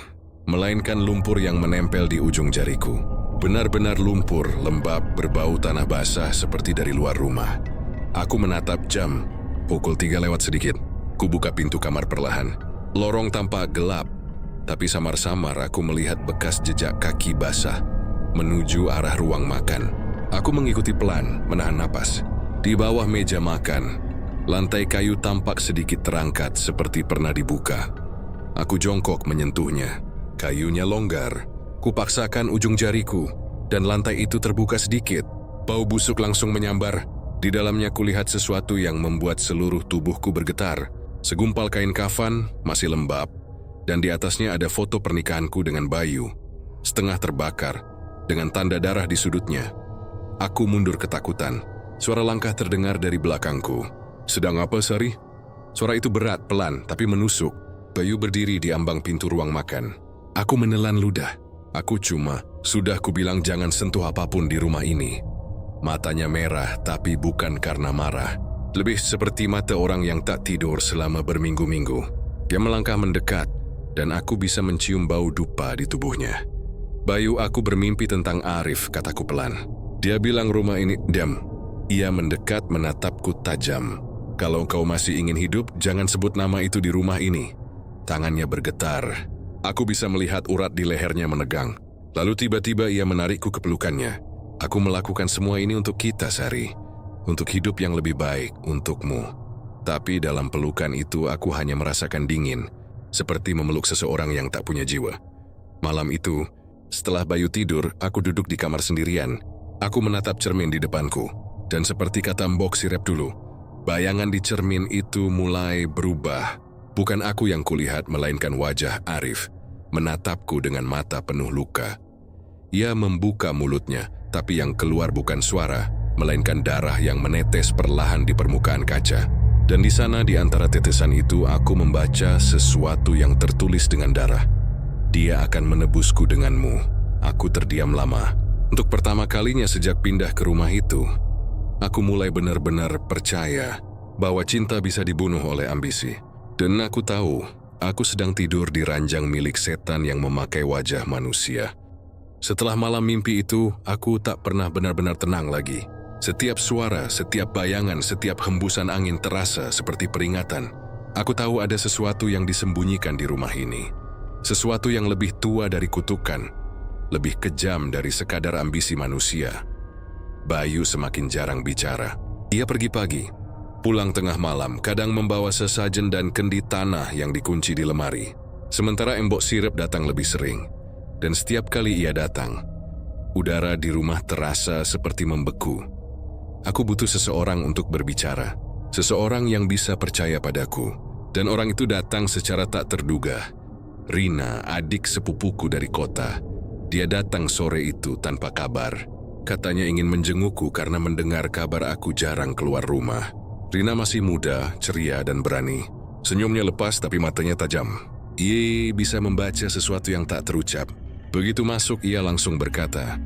melainkan lumpur yang menempel di ujung jariku. Benar-benar lumpur, lembab, berbau tanah basah seperti dari luar rumah. Aku menatap jam, pukul 3 lewat sedikit. Ku buka pintu kamar perlahan. Lorong tampak gelap, tapi samar-samar aku melihat bekas jejak kaki basah. menuju arah ruang makan. Aku mengikuti pelan, menahan napas. Di bawah meja makan, lantai kayu tampak sedikit terangkat seperti pernah dibuka. Aku jongkok menyentuhnya. Kayunya longgar. Kupaksakan ujung jariku, dan lantai itu terbuka sedikit. Bau busuk langsung menyambar. Di dalamnya kulihat sesuatu yang membuat seluruh tubuhku bergetar. Segumpal kain kafan masih lembab, dan di atasnya ada foto pernikahanku dengan Bayu, setengah terbakar, dengan tanda darah di sudutnya. Aku mundur ketakutan. Suara langkah terdengar dari belakangku. "Sedang apa, Sari?" Suara itu berat, pelan, tapi menusuk. Bayu berdiri di ambang pintu ruang makan. Aku menelan ludah. Sudah kubilang jangan sentuh apapun di rumah ini. Matanya merah, tapi bukan karena marah. Lebih seperti mata orang yang tak tidur selama berminggu-minggu. Dia melangkah mendekat, dan aku bisa mencium bau dupa di tubuhnya. "Bayu, aku bermimpi tentang Arif," kataku pelan. Dia bilang rumah ini diam. Ia mendekat menatapku tajam. "Kalau kau masih ingin hidup, jangan sebut nama itu di rumah ini." Tangannya bergetar. Aku bisa melihat urat di lehernya menegang. Lalu tiba-tiba ia menarikku ke pelukannya. "Aku melakukan semua ini untuk kita, Sari. Untuk hidup yang lebih baik, untukmu." Tapi dalam pelukan itu aku hanya merasakan dingin, seperti memeluk seseorang yang tak punya jiwa. Malam itu, setelah Bayu tidur, aku duduk di kamar sendirian. Aku menatap cermin di depanku, dan seperti kata Mbok Sirep dulu, bayangan di cermin itu mulai berubah. Bukan aku yang kulihat, melainkan wajah Arif, menatapku dengan mata penuh luka. Ia membuka mulutnya, tapi yang keluar bukan suara, melainkan darah yang menetes perlahan di permukaan kaca. Dan di sana, di antara tetesan itu, aku membaca sesuatu yang tertulis dengan darah. "Dia akan menebusku denganmu." Aku terdiam lama. Untuk pertama kalinya sejak pindah ke rumah itu, aku mulai benar-benar percaya bahwa cinta bisa dibunuh oleh ambisi. Dan aku tahu, aku sedang tidur di ranjang milik setan yang memakai wajah manusia. Setelah malam mimpi itu, aku tak pernah benar-benar tenang lagi. Setiap suara, setiap bayangan, setiap hembusan angin terasa seperti peringatan. Aku tahu ada sesuatu yang disembunyikan di rumah ini. Sesuatu yang lebih tua dari kutukan, lebih kejam dari sekadar ambisi manusia. Bayu semakin jarang bicara. Ia pergi pagi, pulang tengah malam, kadang membawa sesajen dan kendi tanah yang dikunci di lemari. Sementara Mbok Sirep datang lebih sering. Dan setiap kali ia datang, udara di rumah terasa seperti membeku. Aku butuh seseorang untuk berbicara, seseorang yang bisa percaya padaku. Dan orang itu datang secara tak terduga. Rina, adik sepupuku dari kota. Dia datang sore itu tanpa kabar. Katanya ingin menjengukku karena mendengar kabar aku jarang keluar rumah. Rina masih muda, ceria, dan berani. Senyumnya lepas tapi matanya tajam. Ia bisa membaca sesuatu yang tak terucap. Begitu masuk, ia langsung berkata,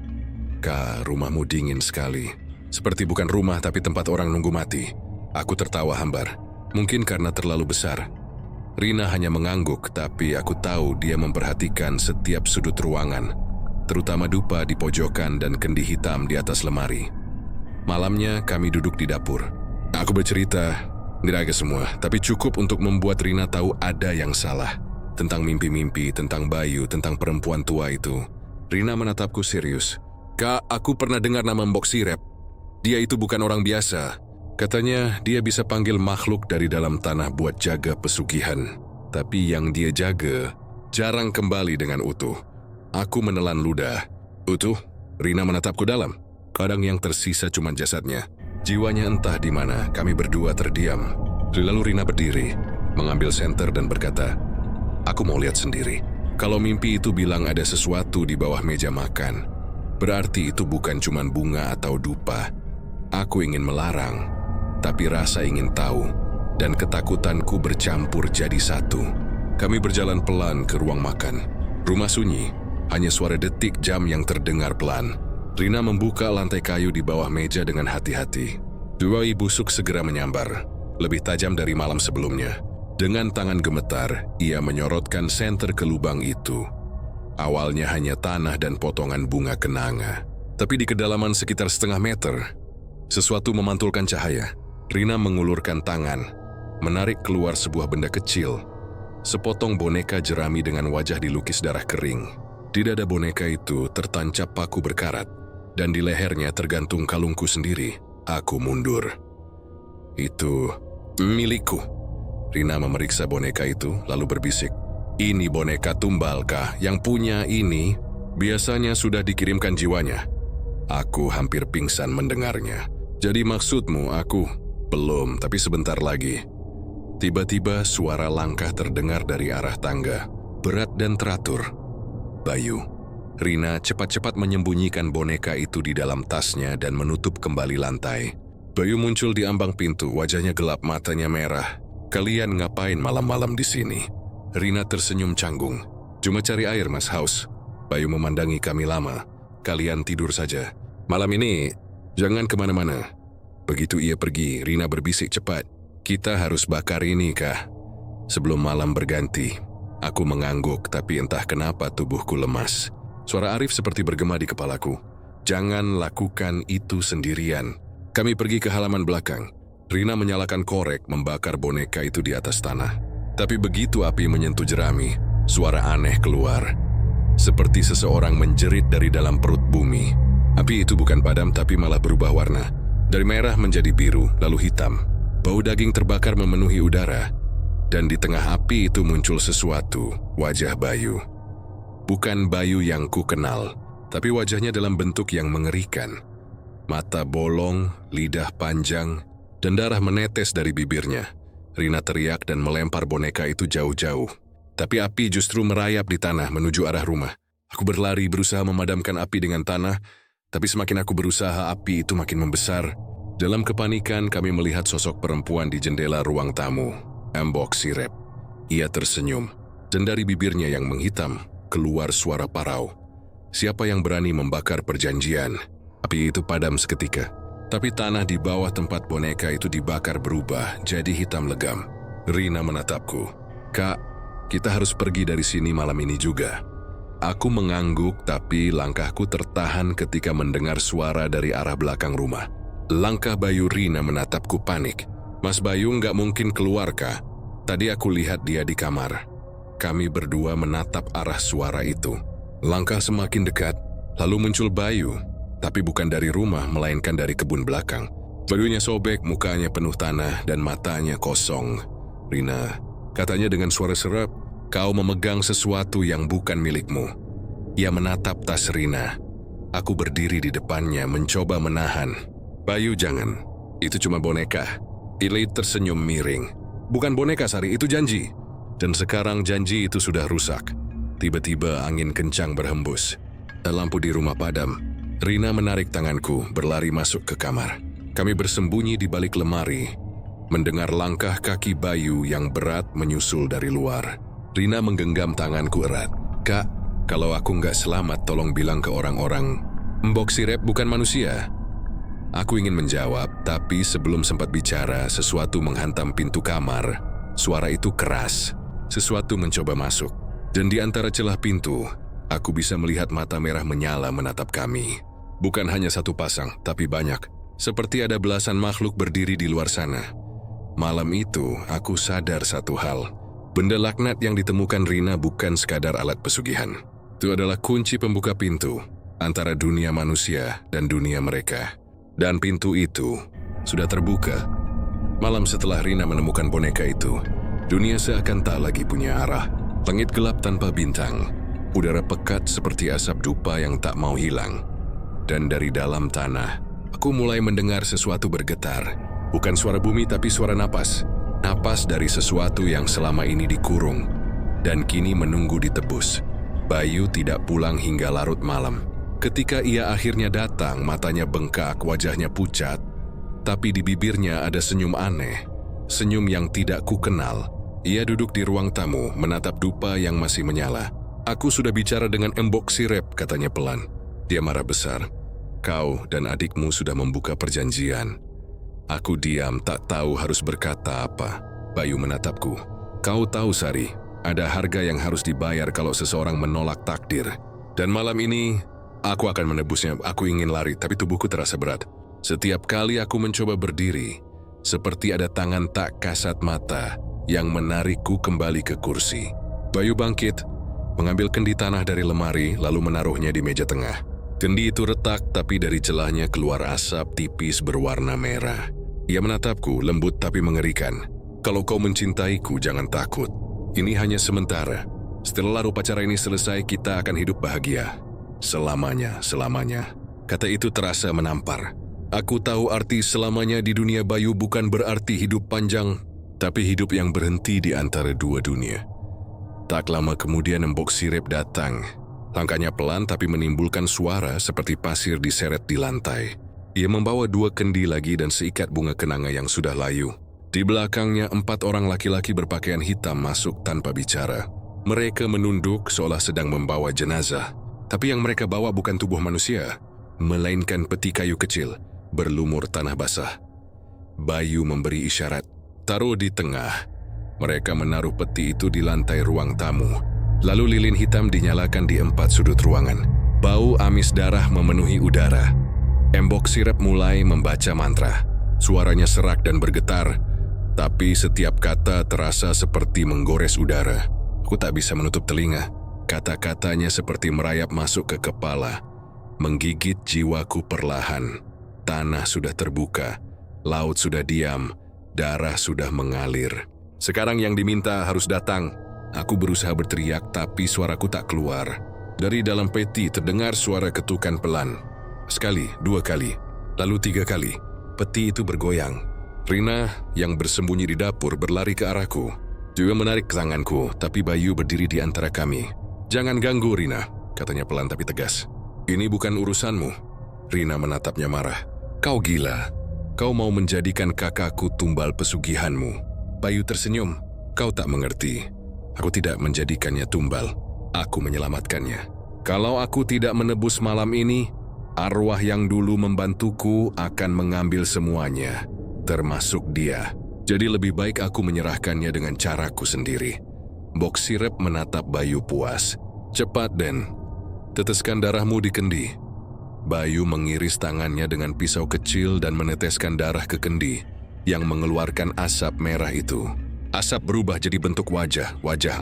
"Kak, rumahmu dingin sekali. Seperti bukan rumah tapi tempat orang nunggu mati." Aku tertawa hambar. Mungkin karena terlalu besar. Rina hanya mengangguk, tapi aku tahu dia memperhatikan setiap sudut ruangan, terutama dupa di pojokan dan kendi hitam di atas lemari. Malamnya kami duduk di dapur. Aku bercerita, tidak semua, tapi cukup untuk membuat Rina tahu ada yang salah. Tentang mimpi-mimpi, tentang Bayu, tentang perempuan tua itu. Rina menatapku serius. "Kak, aku pernah dengar nama Mbok Sirep. Dia itu bukan orang biasa. Katanya dia bisa panggil makhluk dari dalam tanah buat jaga pesugihan. Tapi yang dia jaga jarang kembali dengan utuh." Aku menelan ludah. "Utuh?" Rina menatapku dalam. Kadang yang tersisa cuma jasadnya. Jiwanya entah di mana. Kami berdua terdiam. Lalu Rina berdiri, mengambil senter dan berkata, "Aku mau lihat sendiri." Kalau mimpi itu bilang ada sesuatu di bawah meja makan, berarti itu bukan cuma bunga atau dupa. Aku ingin melarang, tapi rasa ingin tahu, dan ketakutanku bercampur jadi satu. Kami berjalan pelan ke ruang makan. Rumah sunyi, hanya suara detik jam yang terdengar pelan. Rina membuka lantai kayu di bawah meja dengan hati-hati. Dua busuk segera menyambar, lebih tajam dari malam sebelumnya. Dengan tangan gemetar, ia menyorotkan senter ke lubang itu. Awalnya hanya tanah dan potongan bunga kenanga. Tapi di kedalaman sekitar setengah meter, sesuatu memantulkan cahaya. Rina mengulurkan tangan, menarik keluar sebuah benda kecil. Sepotong boneka jerami dengan wajah dilukis darah kering. Di dada boneka itu tertancap paku berkarat, dan di lehernya tergantung kalungku sendiri. Aku mundur. Itu milikku. Rina memeriksa boneka itu, lalu berbisik. Ini boneka tumbalkah? Yang punya ini biasanya sudah dikirimkan jiwanya. Aku hampir pingsan mendengarnya. Jadi maksudmu aku? Belum, tapi sebentar lagi. Tiba-tiba suara langkah terdengar dari arah tangga, berat dan teratur. Bayu. Rina cepat-cepat menyembunyikan boneka itu di dalam tasnya dan menutup kembali lantai. Bayu muncul di ambang pintu, wajahnya gelap, matanya merah. Kalian ngapain malam-malam di sini? Rina tersenyum canggung. Cuma cari air, Mas, haus. Bayu memandangi kami lama. Kalian tidur saja. Malam ini, jangan kemana-mana. Begitu ia pergi, Rina berbisik cepat. Kita harus bakar ini, kah? Sebelum malam berganti, aku mengangguk, tapi entah kenapa tubuhku lemas. Suara Arif seperti bergema di kepalaku. Jangan lakukan itu sendirian. Kami pergi ke halaman belakang. Rina menyalakan korek, membakar boneka itu di atas tanah. Tapi begitu api menyentuh jerami, suara aneh keluar. Seperti seseorang menjerit dari dalam perut bumi. Api itu bukan padam tapi malah berubah warna. Dari merah menjadi biru, lalu hitam. Bau daging terbakar memenuhi udara. Dan di tengah api itu muncul sesuatu, wajah Bayu. Bukan Bayu yang ku kenal, tapi wajahnya dalam bentuk yang mengerikan. Mata bolong, lidah panjang, dan darah menetes dari bibirnya. Rina teriak dan melempar boneka itu jauh-jauh. Tapi api justru merayap di tanah menuju arah rumah. Aku berlari berusaha memadamkan api dengan tanah, tapi semakin aku berusaha api itu makin membesar. Dalam kepanikan kami melihat sosok perempuan di jendela ruang tamu, Embok Sirep. Ia tersenyum, dan dari bibirnya yang menghitam keluar suara parau. Siapa yang berani membakar perjanjian? Api itu padam seketika. Tapi tanah di bawah tempat boneka itu dibakar berubah jadi hitam legam. Rina menatapku. Kak, kita harus pergi dari sini malam ini juga. Aku mengangguk tapi langkahku tertahan ketika mendengar suara dari arah belakang rumah. Langkah Bayu. Rina menatapku panik. Mas Bayu nggak mungkin keluar, Kak. Tadi aku lihat dia di kamar. Kami berdua menatap arah suara itu. Langkah semakin dekat, lalu muncul Bayu. Tapi bukan dari rumah, melainkan dari kebun belakang. Bajunya sobek, mukanya penuh tanah, dan matanya kosong. Rina, katanya dengan suara serap, kau memegang sesuatu yang bukan milikmu. Ia menatap tas Rina. Aku berdiri di depannya, mencoba menahan. Bayu, jangan. Itu cuma boneka. Ili tersenyum miring. Bukan boneka, Sari, itu janji. Dan sekarang janji itu sudah rusak. Tiba-tiba angin kencang berhembus. Lampu di rumah padam. Rina menarik tanganku, berlari masuk ke kamar. Kami bersembunyi di balik lemari, mendengar langkah kaki Bayu yang berat menyusul dari luar. Rina menggenggam tanganku erat. Kak, kalau aku nggak selamat tolong bilang ke orang-orang, Embok Sirep bukan manusia. Aku ingin menjawab, tapi sebelum sempat bicara, sesuatu menghantam pintu kamar. Suara itu keras. Sesuatu mencoba masuk. Dan di antara celah pintu, aku bisa melihat mata merah menyala menatap kami. Bukan hanya satu pasang, tapi banyak. Seperti ada belasan makhluk berdiri di luar sana. Malam itu, aku sadar satu hal. Benda laknat yang ditemukan Rina bukan sekadar alat pesugihan. Itu adalah kunci pembuka pintu antara dunia manusia dan dunia mereka. Dan pintu itu sudah terbuka. Malam setelah Rina menemukan boneka itu, dunia seakan tak lagi punya arah. Langit gelap tanpa bintang. Udara pekat seperti asap dupa yang tak mau hilang. Dan dari dalam tanah, aku mulai mendengar sesuatu bergetar. Bukan suara bumi tapi suara napas. Napas dari sesuatu yang selama ini dikurung dan kini menunggu ditebus. Bayu tidak pulang hingga larut malam. Ketika ia akhirnya datang, matanya bengkak, wajahnya pucat. Tapi di bibirnya ada senyum aneh. Senyum yang tidak ku kenal. Ia duduk di ruang tamu, menatap dupa yang masih menyala. Aku sudah bicara dengan Embok Sirep, katanya pelan. Dia marah besar. Kau dan adikmu sudah membuka perjanjian. Aku diam, tak tahu harus berkata apa. Bayu menatapku. Kau tahu, Sari, ada harga yang harus dibayar kalau seseorang menolak takdir. Dan malam ini, aku akan menebusnya. Aku ingin lari, tapi tubuhku terasa berat. Setiap kali aku mencoba berdiri, seperti ada tangan tak kasat mata yang menarikku kembali ke kursi. Bayu bangkit. mengambil kendi tanah dari lemari lalu menaruhnya di meja tengah. Kendi itu retak, tapi dari celahnya keluar asap tipis berwarna merah. Ia menatapku, lembut tapi mengerikan. Kalau kau mencintaiku, jangan takut. Ini hanya sementara. Setelah upacara ini selesai, kita akan hidup bahagia. Selamanya, selamanya. Kata itu terasa menampar. Aku tahu arti selamanya di dunia Bayu bukan berarti hidup panjang, tapi hidup yang berhenti di antara dua dunia. Tak lama kemudian Embok Sirip datang. Langkahnya pelan tapi menimbulkan suara seperti pasir diseret di lantai. Ia membawa 2 kendi lagi dan seikat bunga kenanga yang sudah layu. Di belakangnya 4 orang laki-laki berpakaian hitam masuk tanpa bicara. Mereka menunduk seolah sedang membawa jenazah. Tapi yang mereka bawa bukan tubuh manusia, melainkan peti kayu kecil berlumur tanah basah. Bayu memberi isyarat, taruh di tengah. Mereka menaruh peti itu di lantai ruang tamu. Lalu lilin hitam dinyalakan di 4 sudut ruangan. Bau amis darah memenuhi udara. Embok Sirip mulai membaca mantra. Suaranya serak dan bergetar, tapi setiap kata terasa seperti menggores udara. Aku tak bisa menutup telinga. Kata-katanya seperti merayap masuk ke kepala, menggigit jiwaku perlahan. Tanah sudah terbuka, laut sudah diam, darah sudah mengalir. Sekarang yang diminta harus datang. Aku berusaha berteriak, tapi suaraku tak keluar. Dari dalam peti terdengar suara ketukan pelan. Sekali, 2 kali, lalu 3 kali. Peti itu bergoyang. Rina yang bersembunyi di dapur berlari ke arahku. Dia menarik tanganku, tapi Bayu berdiri di antara kami. "Jangan ganggu, Rina," katanya pelan tapi tegas. "Ini bukan urusanmu." Rina menatapnya marah. "Kau gila. Kau mau menjadikan kakakku tumbal pesugihanmu." Bayu tersenyum. "Kau tak mengerti. Aku tidak menjadikannya tumbal. Aku menyelamatkannya. Kalau aku tidak menebus malam ini, arwah yang dulu membantuku akan mengambil semuanya, termasuk dia. Jadi lebih baik aku menyerahkannya dengan caraku sendiri." Embok Sirip menatap Bayu puas. "Cepat, Den. Teteskan darahmu di kendi." Bayu mengiris tangannya dengan pisau kecil dan meneteskan darah ke kendi yang mengeluarkan asap merah itu. Asap berubah jadi bentuk wajah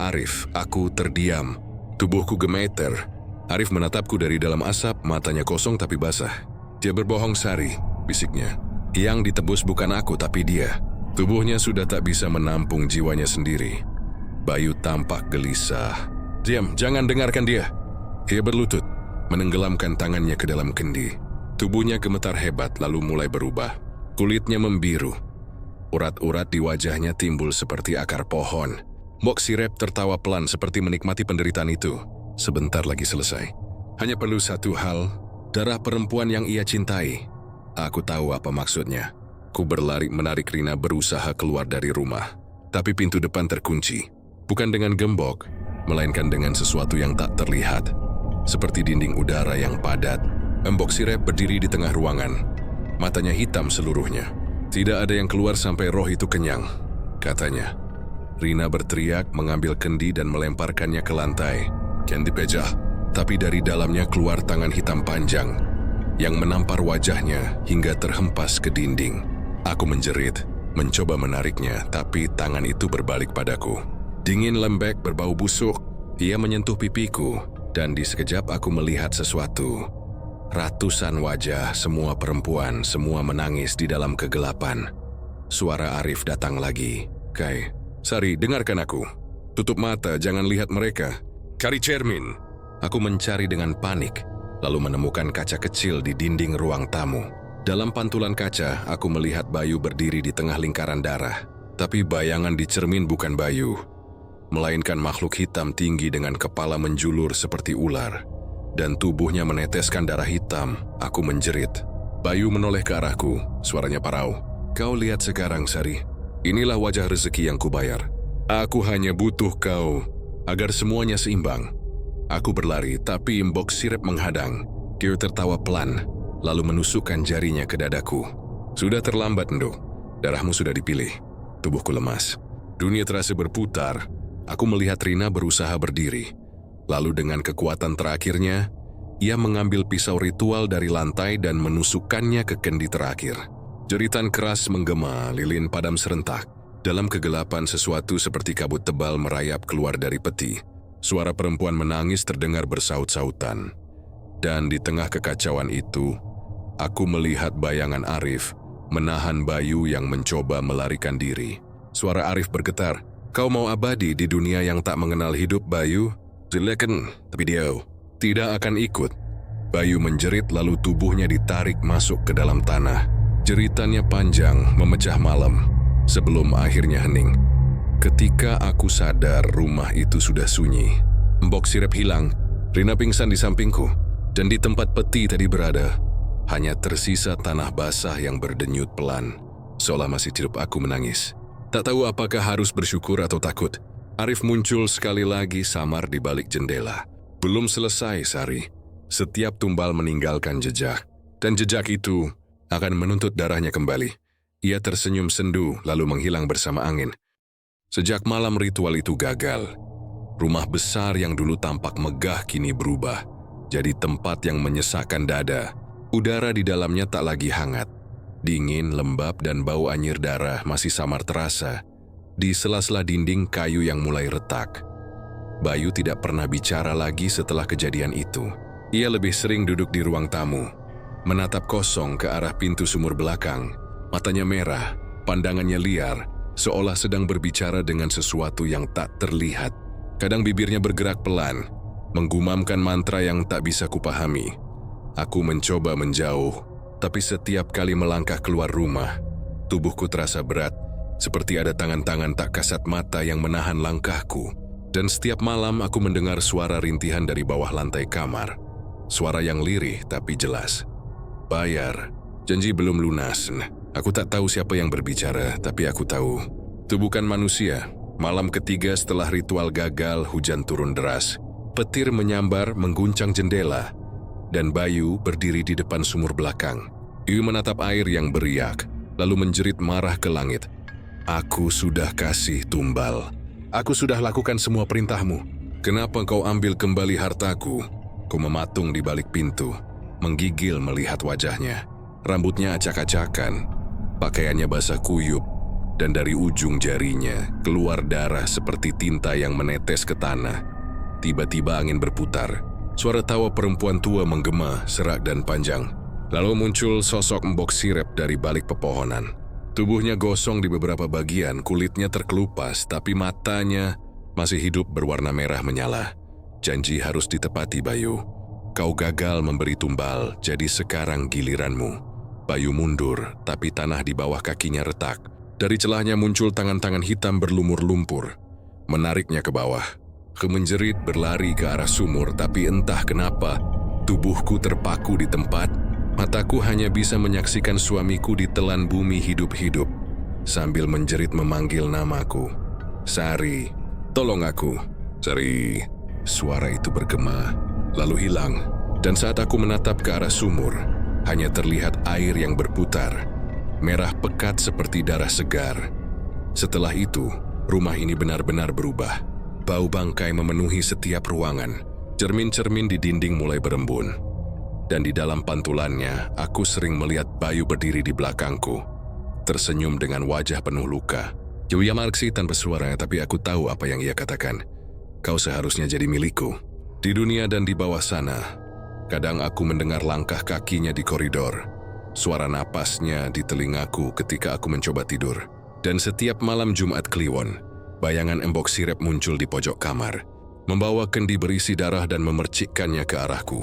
Arif. Aku terdiam. Tubuhku gemeter. Arif menatapku dari dalam asap, matanya kosong tapi basah. "Dia berbohong, Sari," bisiknya. "Yang ditebus bukan aku tapi dia." Tubuhnya sudah tak bisa menampung jiwanya sendiri. Bayu tampak gelisah. "Diam, jangan dengarkan dia." Ia berlutut, menenggelamkan tangannya ke dalam kendi. Tubuhnya gemetar hebat lalu mulai berubah. Kulitnya membiru. Urat-urat di wajahnya timbul seperti akar pohon. Embok Sirip tertawa pelan seperti menikmati penderitaan itu. Sebentar lagi selesai. Hanya perlu satu hal, darah perempuan yang ia cintai. Aku tahu apa maksudnya. Ku berlari menarik Rina berusaha keluar dari rumah. Tapi pintu depan terkunci. Bukan dengan gembok, melainkan dengan sesuatu yang tak terlihat. Seperti dinding udara yang padat. Embok Sirip berdiri di tengah ruangan. Matanya hitam seluruhnya. "Tidak ada yang keluar sampai roh itu kenyang," katanya. Rina berteriak, mengambil kendi dan melemparkannya ke lantai. "Kian dipejah." Tapi dari dalamnya keluar tangan hitam panjang yang menampar wajahnya hingga terhempas ke dinding. Aku menjerit, mencoba menariknya, tapi tangan itu berbalik padaku. Dingin lembek berbau busuk, ia menyentuh pipiku, dan di sekejap aku melihat sesuatu. Ratusan wajah, semua perempuan, semua menangis di dalam kegelapan. Suara Arif datang lagi. "Kai, Sari, dengarkan aku. Tutup mata, jangan lihat mereka. Cari cermin." Aku mencari dengan panik, lalu menemukan kaca kecil di dinding ruang tamu. Dalam pantulan kaca, aku melihat Bayu berdiri di tengah lingkaran darah. Tapi bayangan di cermin bukan Bayu, melainkan makhluk hitam tinggi dengan kepala menjulur seperti ular. Dan tubuhnya meneteskan darah hitam. Aku menjerit. Bayu menoleh ke arahku, suaranya parau. "Kau lihat sekarang, Sari. Inilah wajah rezeki yang kubayar. Aku hanya butuh kau, agar semuanya seimbang." Aku berlari, tapi Embok Sirip menghadang. Dia tertawa pelan, lalu menusukkan jarinya ke dadaku. "Sudah terlambat, Endo. Darahmu sudah dipilih." Tubuhku lemas. Dunia terasa berputar. Aku melihat Rina berusaha berdiri. Lalu dengan kekuatan terakhirnya, ia mengambil pisau ritual dari lantai dan menusukkannya ke kendi terakhir. Jeritan keras menggema, lilin padam serentak. Dalam kegelapan sesuatu seperti kabut tebal merayap keluar dari peti. Suara perempuan menangis terdengar bersaut-sautan. Dan di tengah kekacauan itu, aku melihat bayangan Arif menahan Bayu yang mencoba melarikan diri. Suara Arif bergetar, "Kau mau abadi di dunia yang tak mengenal hidup, Bayu?" "Silakan, tapi dia tidak akan ikut." Bayu menjerit lalu tubuhnya ditarik masuk ke dalam tanah. Jeritannya panjang, memecah malam, sebelum akhirnya hening. Ketika aku sadar rumah itu sudah sunyi. Embok sirep hilang, Rina pingsan di sampingku, dan di tempat peti tadi berada, hanya tersisa tanah basah yang berdenyut pelan, seolah masih hidup. Aku menangis. Tak tahu apakah harus bersyukur atau takut. Arif muncul sekali lagi samar di balik jendela. Belum selesai, Sari. Setiap tumbal meninggalkan jejak, dan jejak itu akan menuntut darahnya kembali. Ia tersenyum sendu lalu menghilang bersama angin. Sejak malam ritual itu gagal. Rumah besar yang dulu tampak megah kini berubah jadi tempat yang menyesakkan dada. Udara di dalamnya tak lagi hangat. Dingin, lembab, dan bau anyir darah masih samar terasa di sela-sela dinding kayu yang mulai retak. Bayu tidak pernah bicara lagi setelah kejadian itu. Ia lebih sering duduk di ruang tamu, menatap kosong ke arah pintu sumur belakang. Matanya merah, pandangannya liar, seolah sedang berbicara dengan sesuatu yang tak terlihat. Kadang bibirnya bergerak pelan, menggumamkan mantra yang tak bisa kupahami. Aku mencoba menjauh, tapi setiap kali melangkah keluar rumah, tubuhku terasa berat, seperti ada tangan-tangan tak kasat mata yang menahan langkahku. Dan setiap malam aku mendengar suara rintihan dari bawah lantai kamar. Suara yang lirih tapi jelas. "Bayar, janji belum lunas." Aku tak tahu siapa yang berbicara, tapi aku tahu itu bukan manusia. Malam ketiga setelah ritual gagal, hujan turun deras. Petir menyambar mengguncang jendela, dan Bayu berdiri di depan sumur belakang. Ia menatap air yang beriak, lalu menjerit marah ke langit. "Aku sudah kasih tumbal. Aku sudah lakukan semua perintahmu. Kenapa kau ambil kembali hartaku?" Ku mematung di balik pintu, menggigil melihat wajahnya. Rambutnya acak-acakan, pakaiannya basah kuyup, dan dari ujung jarinya keluar darah seperti tinta yang menetes ke tanah. Tiba-tiba angin berputar. Suara tawa perempuan tua menggema, serak dan panjang. Lalu muncul sosok embok sirep dari balik pepohonan. Tubuhnya gosong di beberapa bagian, kulitnya terkelupas, tapi matanya masih hidup berwarna merah menyala. "Janji harus ditepati, Bayu. Kau gagal memberi tumbal, jadi sekarang giliranmu." Bayu mundur, tapi tanah di bawah kakinya retak. Dari celahnya muncul tangan-tangan hitam berlumur lumpur, menariknya ke bawah. Aku menjerit berlari ke arah sumur, tapi entah kenapa, tubuhku terpaku di tempat. Mataku hanya bisa menyaksikan suamiku ditelan bumi hidup-hidup, sambil menjerit memanggil namaku. "Sari, tolong aku." "Sari." Suara itu bergema, lalu hilang. Dan saat aku menatap ke arah sumur, hanya terlihat air yang berputar, merah pekat seperti darah segar. Setelah itu, rumah ini benar-benar berubah. Bau bangkai memenuhi setiap ruangan. Cermin-cermin di dinding mulai berembun. Dan di dalam pantulannya, aku sering melihat Bayu berdiri di belakangku, tersenyum dengan wajah penuh luka. Ia marksi tanpa suara, tapi aku tahu apa yang ia katakan. "Kau seharusnya jadi milikku." Di dunia dan di bawah sana, kadang aku mendengar langkah kakinya di koridor, suara napasnya di telingaku ketika aku mencoba tidur. Dan setiap malam Jumat Kliwon, bayangan embok sirep muncul di pojok kamar, membawa kendi berisi darah dan memercikkannya ke arahku.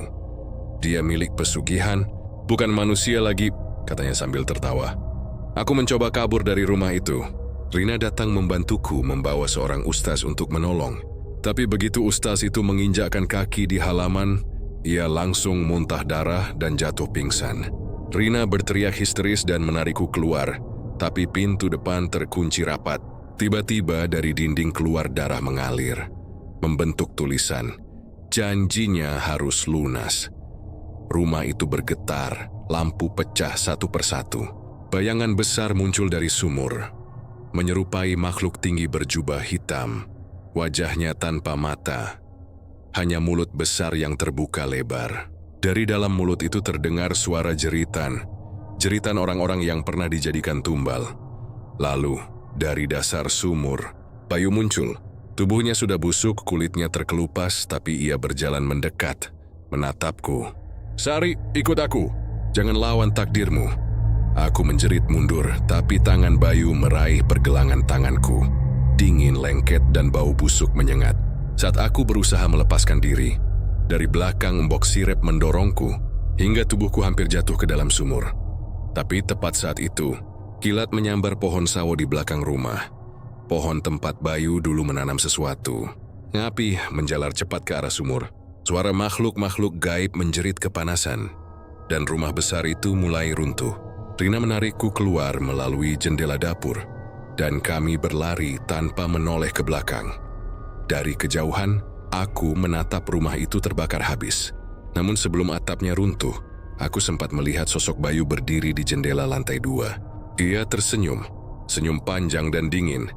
"Dia milik pesugihan, bukan manusia lagi," katanya sambil tertawa. Aku mencoba kabur dari rumah itu. Rina datang membantuku membawa seorang ustaz untuk menolong. Tapi begitu ustaz itu menginjakkan kaki di halaman, ia langsung muntah darah dan jatuh pingsan. Rina berteriak histeris dan menarikku keluar, tapi pintu depan terkunci rapat. Tiba-tiba dari dinding keluar darah mengalir, membentuk tulisan, "Janjinya harus lunas." Rumah itu bergetar, lampu pecah satu persatu. Bayangan besar muncul dari sumur, menyerupai makhluk tinggi berjubah hitam. Wajahnya tanpa mata, hanya mulut besar yang terbuka lebar. Dari dalam mulut itu terdengar suara jeritan orang-orang yang pernah dijadikan tumbal. Lalu, dari dasar sumur, Bayu muncul, Tubuhnya sudah busuk, kulitnya terkelupas, tapi ia berjalan mendekat, menatapku. "Sari, ikut aku. Jangan lawan takdirmu." Aku menjerit mundur, tapi tangan Bayu meraih pergelangan tanganku. Dingin, lengket, dan bau busuk menyengat. Saat aku berusaha melepaskan diri, dari belakang embok sirep mendorongku, hingga tubuhku hampir jatuh ke dalam sumur. Tapi tepat saat itu, kilat menyambar pohon sawo di belakang rumah. Pohon tempat Bayu dulu menanam sesuatu. Api menjalar cepat ke arah sumur. Suara makhluk-makhluk gaib menjerit kepanasan. Dan rumah besar itu mulai runtuh. Rina menarikku keluar melalui jendela dapur. Dan kami berlari tanpa menoleh ke belakang. Dari kejauhan, aku menatap rumah itu terbakar habis. Namun sebelum atapnya runtuh, aku sempat melihat sosok Bayu berdiri di jendela lantai 2. Dia tersenyum, senyum panjang dan dingin,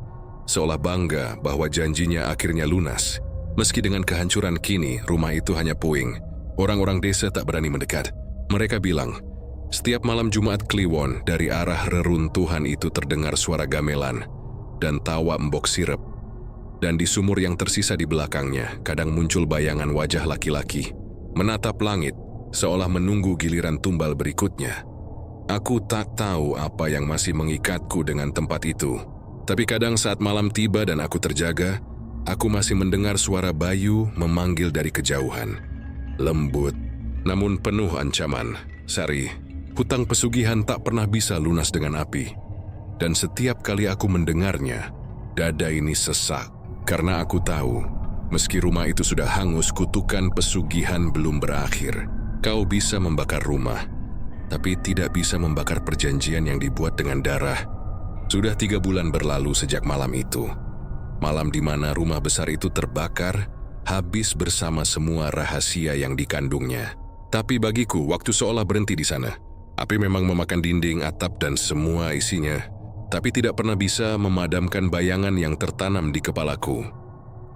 seolah bangga bahwa janjinya akhirnya lunas. Meski dengan kehancuran kini, rumah itu hanya puing. Orang-orang desa tak berani mendekat. Mereka bilang, setiap malam Jumat Kliwon dari arah reruntuhan itu terdengar suara gamelan dan tawa embok sirep. Dan di sumur yang tersisa di belakangnya, kadang muncul bayangan wajah laki-laki, menatap langit, seolah menunggu giliran tumbal berikutnya. Aku tak tahu apa yang masih mengikatku dengan tempat itu. Tapi kadang saat malam tiba dan aku terjaga, aku masih mendengar suara Bayu memanggil dari kejauhan. Lembut, namun penuh ancaman. "Sari, hutang pesugihan tak pernah bisa lunas dengan api." Dan setiap kali aku mendengarnya, dada ini sesak. Karena aku tahu, meski rumah itu sudah hangus, kutukan pesugihan belum berakhir. Kau bisa membakar rumah, tapi tidak bisa membakar perjanjian yang dibuat dengan darah. Sudah 3 bulan berlalu sejak malam itu. Malam di mana rumah besar itu terbakar, habis bersama semua rahasia yang dikandungnya. Tapi bagiku, waktu seolah berhenti di sana. Api memang memakan dinding, atap, dan semua isinya. Tapi tidak pernah bisa memadamkan bayangan yang tertanam di kepalaku.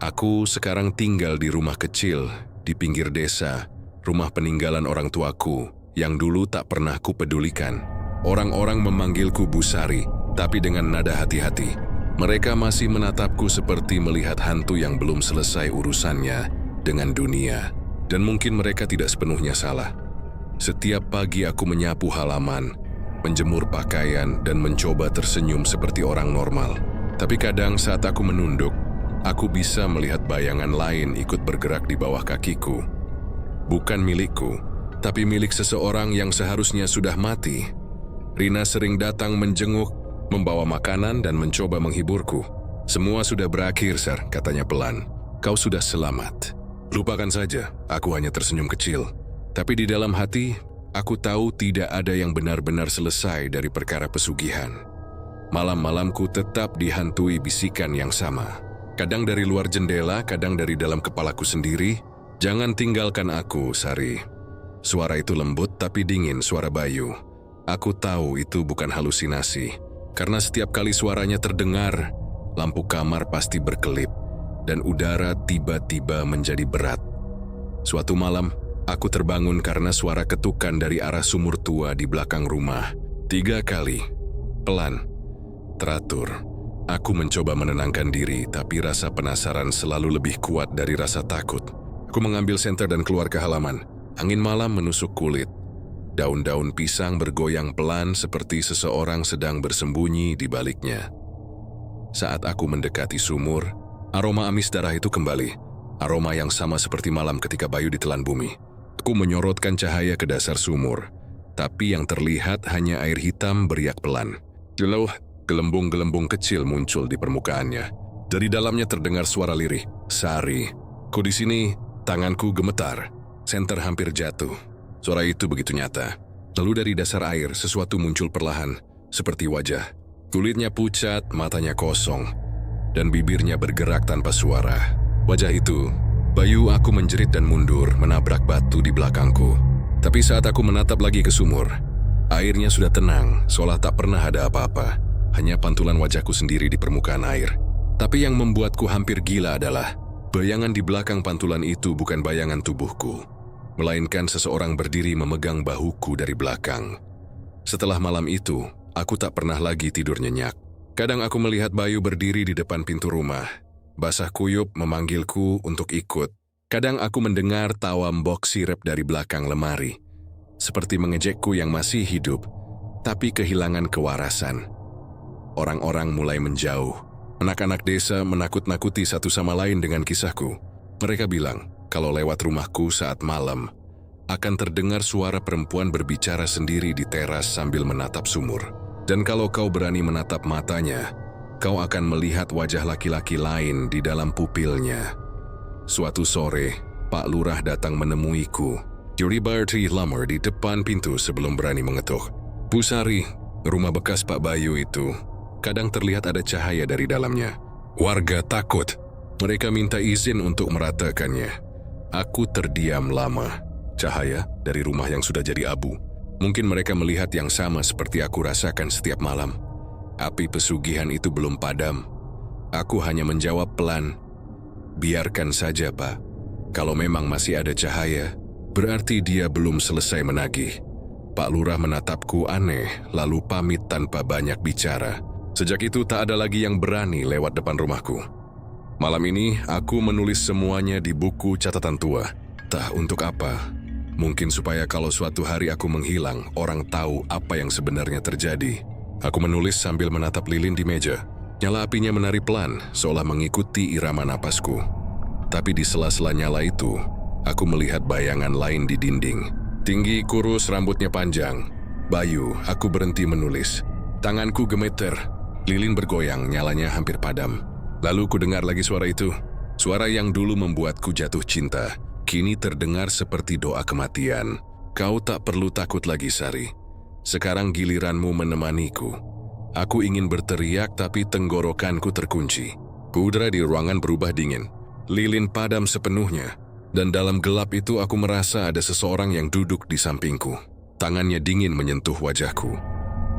Aku sekarang tinggal di rumah kecil, di pinggir desa, rumah peninggalan orang tuaku, yang dulu tak pernah kupedulikan. Orang-orang memanggilku Bu Sari, tapi dengan nada hati-hati. Mereka masih menatapku seperti melihat hantu yang belum selesai urusannya dengan dunia. Dan mungkin mereka tidak sepenuhnya salah. Setiap pagi aku menyapu halaman, menjemur pakaian, dan mencoba tersenyum seperti orang normal. Tapi kadang saat aku menunduk, aku bisa melihat bayangan lain ikut bergerak di bawah kakiku. Bukan milikku, tapi milik seseorang yang seharusnya sudah mati. Rina sering datang menjenguk, membawa makanan dan mencoba menghiburku. "Semua sudah berakhir, Sar," katanya pelan. "Kau sudah selamat." Lupakan saja, aku hanya tersenyum kecil. Tapi di dalam hati, aku tahu tidak ada yang benar-benar selesai dari perkara pesugihan. Malam-malamku tetap dihantui bisikan yang sama. Kadang dari luar jendela, kadang dari dalam kepalaku sendiri. "Jangan tinggalkan aku, Sari." Suara itu lembut tapi dingin, suara Bayu. Aku tahu itu bukan halusinasi. Karena setiap kali suaranya terdengar, lampu kamar pasti berkelip, dan udara tiba-tiba menjadi berat. Suatu malam, aku terbangun karena suara ketukan dari arah sumur tua di belakang rumah. 3 kali. Pelan. Teratur. Aku mencoba menenangkan diri, tapi rasa penasaran selalu lebih kuat dari rasa takut. Aku mengambil senter dan keluar ke halaman. Angin malam menusuk kulit. Daun-daun pisang bergoyang pelan seperti seseorang sedang bersembunyi di baliknya. Saat aku mendekati sumur, aroma amis darah itu kembali. Aroma yang sama seperti malam ketika Bayu ditelan bumi. Aku menyorotkan cahaya ke dasar sumur, tapi yang terlihat hanya air hitam beriak pelan. Jauh, gelembung-gelembung kecil muncul di permukaannya. Dari dalamnya terdengar suara lirih. "Sari, kau di sini?" Tanganku gemetar. Senter hampir jatuh. Suara itu begitu nyata. Lalu dari dasar air, sesuatu muncul perlahan, seperti wajah. Kulitnya pucat, matanya kosong, dan bibirnya bergerak tanpa suara. Wajah itu, Bayu. Aku menjerit dan mundur, menabrak batu di belakangku. Tapi saat aku menatap lagi ke sumur, airnya sudah tenang, seolah tak pernah ada apa-apa. Hanya pantulan wajahku sendiri di permukaan air. Tapi yang membuatku hampir gila adalah, bayangan di belakang pantulan itu bukan bayangan tubuhku, melainkan seseorang berdiri memegang bahuku dari belakang. Setelah malam itu, aku tak pernah lagi tidur nyenyak. Kadang aku melihat Bayu berdiri di depan pintu rumah. Basah kuyup memanggilku untuk ikut. Kadang aku mendengar tawa mbok sirep dari belakang lemari, seperti mengejekku yang masih hidup, tapi kehilangan kewarasan. Orang-orang mulai menjauh. Anak-anak desa menakut-nakuti satu sama lain dengan kisahku. Mereka bilang, kalau lewat rumahku saat malam, akan terdengar suara perempuan berbicara sendiri di teras sambil menatap sumur. Dan kalau kau berani menatap matanya, kau akan melihat wajah laki-laki lain di dalam pupilnya. Suatu sore, Pak Lurah datang menemuiku. Yuri Lamar di depan pintu sebelum berani mengetuk. Bu Sari, rumah bekas Pak Bayu itu, kadang terlihat ada cahaya dari dalamnya. Warga takut. Mereka minta izin untuk meratakannya. Aku terdiam lama. Cahaya dari rumah yang sudah jadi abu. Mungkin mereka melihat yang sama seperti aku rasakan setiap malam. Api pesugihan itu belum padam. Aku hanya menjawab pelan, "Biarkan saja, Pak. Kalau memang masih ada cahaya, berarti dia belum selesai menagih." Pak Lurah menatapku aneh, lalu pamit tanpa banyak bicara. Sejak itu tak ada lagi yang berani lewat depan rumahku. Malam ini, aku menulis semuanya di buku catatan tua. Entah untuk apa. Mungkin supaya kalau suatu hari aku menghilang, orang tahu apa yang sebenarnya terjadi. Aku menulis sambil menatap lilin di meja. Nyala apinya menari pelan, seolah mengikuti irama napasku. Tapi di sela-sela nyala itu, aku melihat bayangan lain di dinding. Tinggi, kurus, rambutnya panjang. Bayu, aku berhenti menulis. Tanganku gemeter, lilin bergoyang, nyalanya hampir padam. Lalu ku dengar lagi suara itu. Suara yang dulu membuatku jatuh cinta, kini terdengar seperti doa kematian. Kau tak perlu takut lagi, Sari. Sekarang giliranmu menemaniku. Aku ingin berteriak tapi tenggorokanku terkunci. Udara di ruangan berubah dingin. Lilin padam sepenuhnya. Dan dalam gelap itu aku merasa ada seseorang yang duduk di sampingku. Tangannya dingin menyentuh wajahku.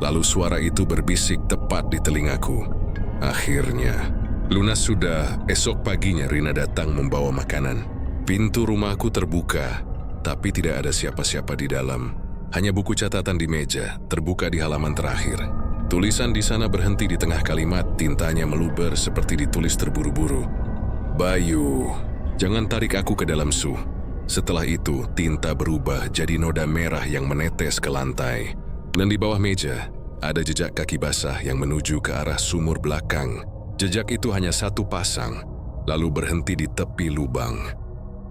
Lalu suara itu berbisik tepat di telingaku. Akhirnya, lunas sudah. Esok paginya Rina datang membawa makanan. Pintu rumahku terbuka, tapi tidak ada siapa-siapa di dalam. Hanya buku catatan di meja, terbuka di halaman terakhir. Tulisan di sana berhenti di tengah kalimat, tintanya meluber seperti ditulis terburu-buru. Bayu, jangan tarik aku ke dalam su. Setelah itu, tinta berubah jadi noda merah yang menetes ke lantai. Dan di bawah meja, ada jejak kaki basah yang menuju ke arah sumur belakang. Jejak itu hanya satu pasang, lalu berhenti di tepi lubang.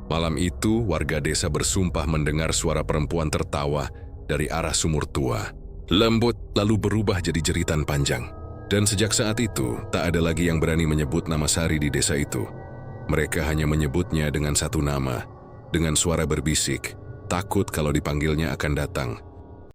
Malam itu, warga desa bersumpah mendengar suara perempuan tertawa dari arah sumur tua. Lembut, lalu berubah jadi jeritan panjang. Dan sejak saat itu, tak ada lagi yang berani menyebut nama Sari di desa itu. Mereka hanya menyebutnya dengan satu nama, dengan suara berbisik, takut kalau dipanggilnya akan datang.